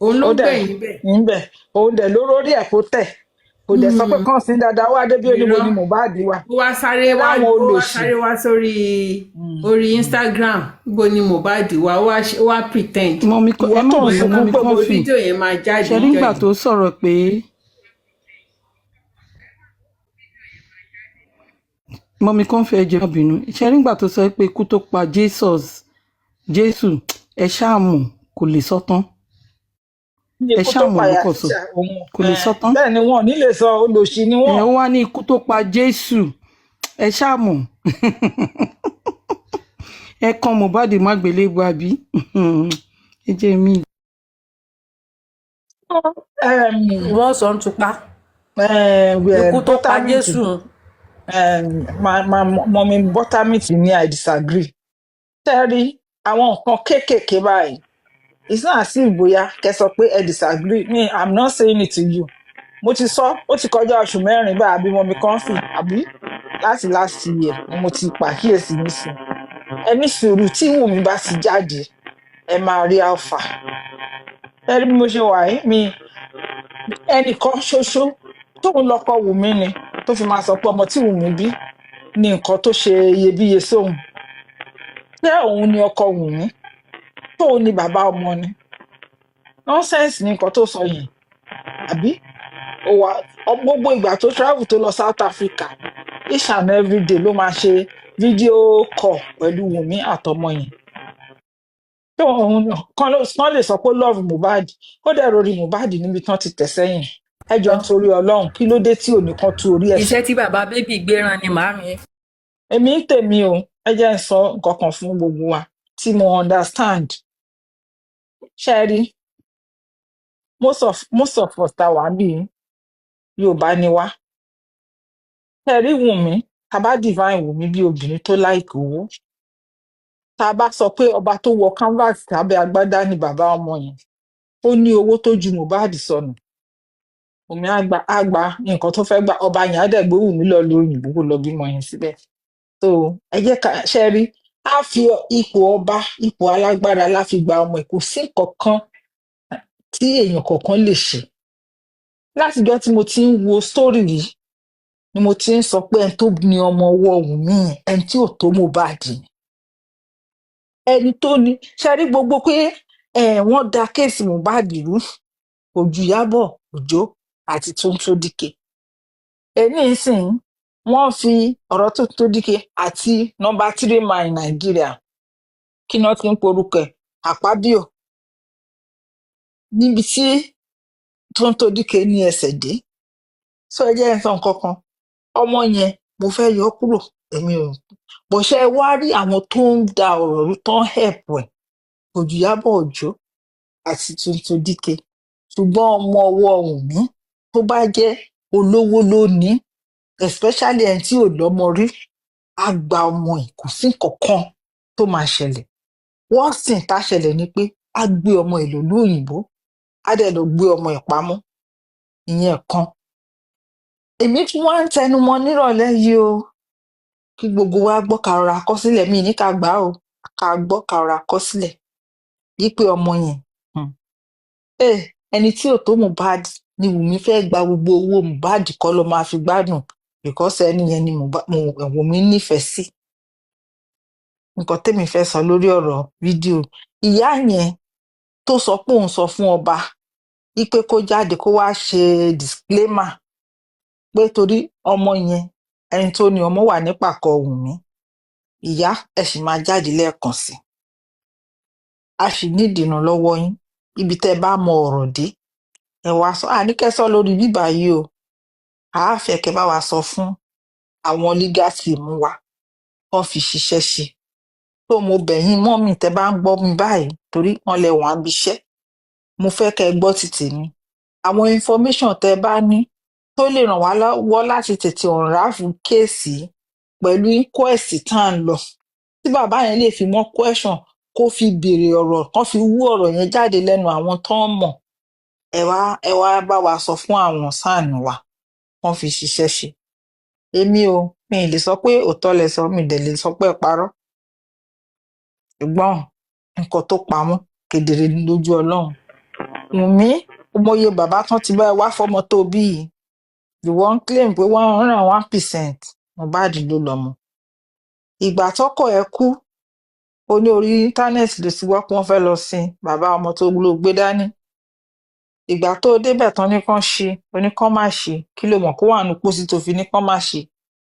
Òun ló gbẹ̀yìn bẹ̀. Òun dẹ̀ ló lórí ẹ̀ kó tẹ̀. Kò dẹ̀ sọ pé kọ́sìn dáadáa wá débi oníbo ni Mohbad wà. Ó wá sáré wá sórí Instagram bó ni Mohbad wà ó wá pretend. Mọ́mí ẹ má bẹ̀rẹ̀ mọ́mí kọ́fì fídíò yẹn máa jáde. ṣe nígbà tó sọ̀rọ̀ pé mọ́mí kọ́fì ẹjọ́ bínú ṣe nígbà tó sọ pé ikú tó pa Jésù ẹ ṣáàmù kò lè sọ tán ẹ ṣáàmù orúkọ sọ kò lè sọ tán. Bẹ́ẹ̀ ni wọn ò ní lè sọ olòṣì ni wọn. ẹ wá ní ikú tó pa Jésù ẹ ṣáàmù ẹ kan Mohbad mágbélébùú àbí ẹ jẹ́ mi. Wọ́n sọ ń tupa. Ikú tó pa Jésù. Mọ̀mí bọ́támìtì ni I disagree. Tẹ́rí àwọn nǹkan kéékèèké báyìí. It's not as if bóyá kẹ́ sọ pé ẹ disagree. I'm not saying it to you. Mo ti sọ ó ti kọjá oṣù mẹ́rin báyìí àbí mọ̀mí kọ́ńfì àbí láti last year ni mo ti pàkíyèsí nísìn. Ẹni sùúrù tí Wùmí bá ti jáde ẹ máa rí alpha. Tẹ́rí bí mo ṣe wà yìí mi ẹnìkan ṣoṣo tóun lọ́kọ Wùmí ni tó fi máa sọ pé ọmọ tí Wùmí bí ní nǹkan tó ṣe iyebíye sóhun. Ṣé òun ni ọkọ Wùmí? Tóun ni bàbá ọmọ ni? Nonsense ni nǹkan tó sọ yẹn. Àbí? Gbogbo ìgbà tó travel tó lọ South Africa each and every day ló máa ṣe fídíò call pẹ̀lú Wùmí àtọmọ yẹn. Tó òun kan lè sọ pé love Mohbad ó dẹ̀ rori Mohbad níbi tán ti tẹ̀ sẹ́yìn. Ẹ jọ nítorí Ọlọ́run kí ló dé tí ò ní kan tú orí ẹ̀. Iṣẹ́ tí bàbá bébì gbéran ni màámi. Èmi ń tèmi o ẹ jẹ́ ń sọ nǹkan kan fún gbogbo wa tí mo understand. Ṣé ẹ rí most of us ta wà bí Yorùbá ni wá. Ṣé ẹ rí Wùmí tá bá divine Wùmí bí obìnrin tó láìkì owó. Tá bá sọ pé ọba tó wọ canvas tàbí agbádá ni bàbá ọmọ yẹn ó ní owó tó ju Mohbad sọnù. Wùmí àgbà nǹkan tó fẹ́ gbà ọba yẹn á dẹ̀ gbé Wùmí lọ lóyìnbó kó lọ bímọ yẹn síbẹ̀. So ẹ jẹ́ ká ṣe rí á fi ipò ọba ipò alágbára la fi gba ọmọ ẹ̀ kò sí kankan tí èèyàn kọ̀ọ̀kan lè ṣe. Látijọ́ tí mo ti ń wo story yìí ni mo ti ń sọ pé ẹni tó ní ọmọ ọwọ́ Wùmí ẹni tí ò tó Mohbad ni. Ẹni tó ní ṣe rí gbogbo pé wọ́n da kéèsì Mohbad rú kò ju Ìyábọ̀ Òjó àti Tóńtó Díkè. Èní ìsìn wọ́n fi ọ̀rọ̀ Tóńtó Díkè àti nọ́mbà 3 man Nàìjíríà kí náà ti ń porúkọ ẹ̀ Àpábíò níbi tí Tóńtó Díkè ní ẹsẹ̀ dé. Sọ ẹ jẹ́ ẹ sọ nǹkan kan ọmọ yẹn mo fẹ́ yọ kúrò èmi ò bọ̀ ṣe wá rí àwọn tó ń da ọ̀rọ̀ rú tó ń help ẹ̀ kò ju Ìyábọ̀ Òjó àti Tóńtó Díkè. Ṣùgbọ́n ọmọ ọwọ́ Wùmí tó bá jẹ́ olówó lónìí especially ẹni tí ò lọ́mọ rí á gba ọmọ ẹ̀ kò sí nǹkan kan tó máa ṣẹlẹ̀. Wọ́n sìn tá ṣẹlẹ̀ ni pé á gbé ọmọ ẹ̀ lọ lóyìnbó á dẹ̀ lọ gbé ọmọ ẹ̀ pamọ́ ìyẹn kan. Èmi tún wá ń tẹnumọ́ nírọ̀lẹ́ yìí o kí gbogbo wa gbọ́ ká rọra kọ sílẹ̀ mi ní ká gbà á o ká gbọ́ ká rọra kọ sílẹ̀ wípé ọmọ yẹn ẹni tí ò tó Mohbad ni Wùmí fẹ́ gba gbogbo owó Mohbad kọ́ ló máa fi gbádùn because ẹni yẹn ni Wùmí nífẹ̀ẹ́ sí. Nǹkan tẹ́mi fẹ́ sọ lórí ọ̀rọ̀ fídíò ìyá yẹn tó sọ pé òun sọ fún ọba wípé kó jáde kó wá ṣe disclaimer pé torí ọmọ yẹn ẹni tó ní ọmọ wà nípàkọ́ Wùmí ìyá ẹ sì máa jáde lẹ́ẹ̀kan sí a sì nídìí ìrànlọ́wọ́ yín ibi tẹ́ bá mọ ọ̀rọ̀ dé ẹ wá sọ àníkẹ́ sọ lórí bíbá yìí o àáfẹ́ kẹ́ bá wa sọ fún àwọn legal team wa kán fi ṣiṣẹ́ ṣe tó mo bẹ̀ yín mọ́ mi tẹ́ bá ń gbọ́ mi báyìí torí wọ́n lẹ wọ́n á bí iṣẹ́ mo fẹ́ kẹ́ ẹ gbọ́ ti tèmi àwọn information tẹ́ bá ní tó lè ràn wá lọ́wọ́ láti tètè ọ̀nráàfù kéèsì pẹ̀lú inquest tá à ń lọ tí bàbá yẹn lè fi mọ́ question kó fi béèrè ọ̀rọ̀ kán fi wú ọ̀rọ̀ yẹn jáde lẹ́nu àwọn tó ń mọ̀ ẹ wá bá wa sọ fún àwọn sáànù wa kán fi ṣiṣẹ́ ṣe èmi o mi ì lè sọ pé òótọ́ lẹ sọ mi dẹ̀ lè sọ pé ẹ parọ́ ṣùgbọ́n nǹkan tó pamọ́ kedere ní lójú ọlọ́run Wùnmí ọmọye bàbá tán ti bá ẹ wá fọmọ tó bí yìí ìwọ ń claim pé 101% Mohbad ló lọ́mọ ìgbà tọ́kọ ẹ kú ó ní orí íńtánẹ́ẹ̀tì ló ti wọ́ pé wọ́n fẹ́ lọ sin bàbá ọmọ tó ló gbé dání ìgbà tó débẹ̀ tán ní kán ṣe oníkán má ṣe kí ló mọ̀ kó wà ní pósí tó fi ní kán má ṣe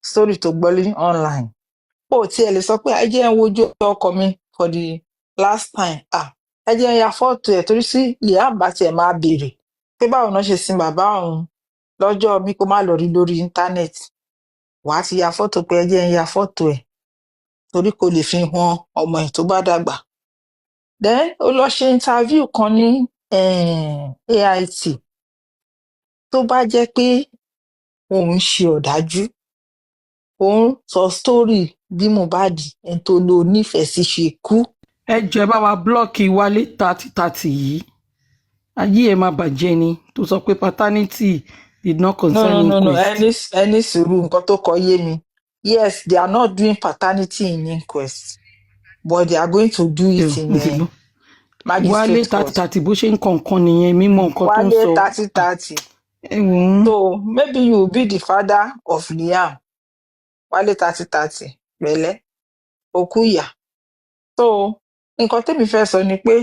story tó gbọ́ lé online ó tiẹ̀ lè sọ pé ẹ jẹ́ ń wojú ọkọ mi for the last time ẹ jẹ́ ń ya fọ́tò ẹ̀ torí sí liam bá tiẹ̀ máa béèrè pé báwo náà ṣe sin bàbá òun lọ́jọ́ mi kó má lọ rí lórí íńtánẹ́ẹ̀tì wàá ti ya fọ́tò pé ẹ jẹ́ ń ya fọ́tò ẹ̀ torí kò lè fi hàn ọmọ ẹ̀ tó bá dàgbà then ó lọ ṣe interview kan ní AIT tó bá jẹ́ pé òun ṣe ọ̀dájú òun sọ story bí Mohbad ẹni tó lo nífẹ̀ẹ́ sí ṣe kú. ẹ jọ̀ọ́ ẹ bá wa blọọkì Wálé 3030 yìí ayé ẹ máa bàjẹ́ ni tó sọ pé paternity did not concern inquest. ẹni sùúrù nǹkan tó kọ yé mi yes they are not doing paternity in inquest but they are going to do it in magistrate court. Wálé 3030 bó ṣe ń kọ̀ọ̀kan nìyẹn mímọ̀ nǹkan tó ń sọ. Wálé 3030 so maybe you will be the father of Liam Wálé 3030 pẹ̀lẹ́ òkú ìyá so nǹkan tẹ́mi fẹ́ sọ ni pé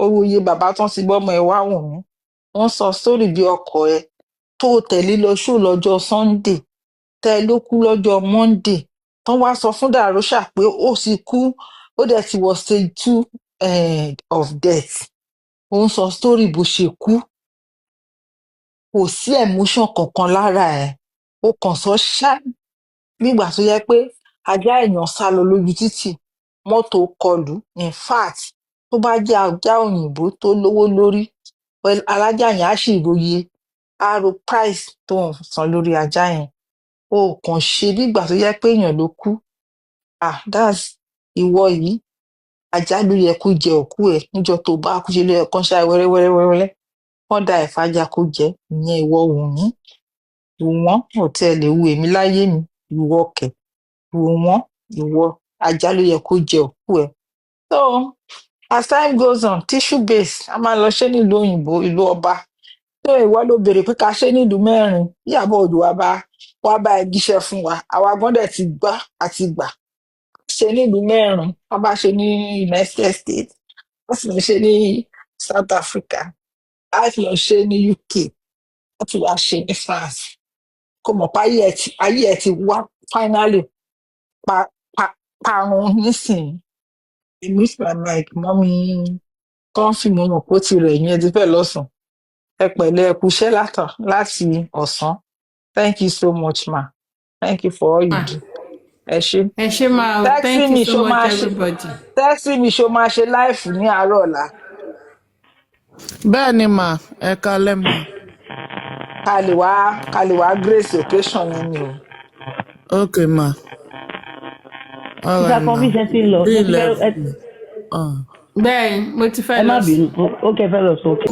oyè bàbá tán ti gbọ́mọ ẹ wá wùn mí wọ́n sọ sórí bí ọkọ ẹ tó tẹ̀lé lọ ṣó lọ́jọ́ Sunday tẹ́ ló kú lọ́jọ́ Monday tán wá sọ fún Dàróṣà pé ó sì kú ó dẹ̀ ti wọ stage 2 of death ó ń sọ sórí bó ṣe kú kò sí emotion kankan lára ẹ̀ ó kàn sọ ṣáà nígbà tó yẹ pé ajá èèyàn sá lọ lójú títì mọ́tò kọlù in fact tó bá jẹ́ ajá òyìnbó tó lówó lórí alájà yẹn á sì ròye á ro price tó ń san lórí ajá yẹn ó kàn ṣe nígbà tó yẹ pé èèyàn ló kú that's ìwọ yìí ajá ló yẹ kó jẹ òkú ẹ níjọ́ tó bá kú ṣe ló yẹ kán ṣáà wẹ́rẹ́wẹ́rẹ́ wọ́n dá ẹ̀fájà kó jẹ ìyẹn ìwọ Wùnmí ìwọ̀n ò tiẹ̀ lè wu èmi láyé mi ìwọ kẹ̀ ìwọ̀n ìwọ ajá ló yẹ kó jẹ òkú ẹ so as time goes on tissue base a máa lọ ṣe nílùú òyìnbó ìlú ọba tó ìwọ ló béèrè pé ká ṣe nílùú mẹ́rin Ìyábọ̀ Òjó wá bá ẹ jíṣẹ́ fún wa àwa gbọ́dọ̀ ti gbà àti gbà ṣe nílùú mẹ́rin wọ́n bá ṣe ní United States wọ́n sì lọ ṣe ní South Africa wọ́n sì lọ ṣe ní UK wọ́n sì wá ṣe ní France kò mọ̀ pé ayé ẹ̀ ti wá finally parun nísìnyí èmi feel like mọ́mí kan fi mọ̀ pé ó ti rẹ̀ yín ẹ ti fẹ́ lọ́sàn ẹ pẹ̀lẹ́ ẹ kú iṣẹ́ láti ọ̀sán thank you so much ma thank you for all you do ẹ ṣé máa thank you so much everybody. tẹ́sí mi ṣó máa ṣe láìfù ní àárọ̀ ọ̀la. bẹ́ẹ̀ ni mà ẹ kalẹ́ mà. ká lè wá grace occasion yẹn ni o. ok ma. ìta confusion ti ń lọ bẹ́ẹ̀ mo ti fẹ́ lọ. ẹ má bínú ó kẹ́ fẹ́ lọ sókè.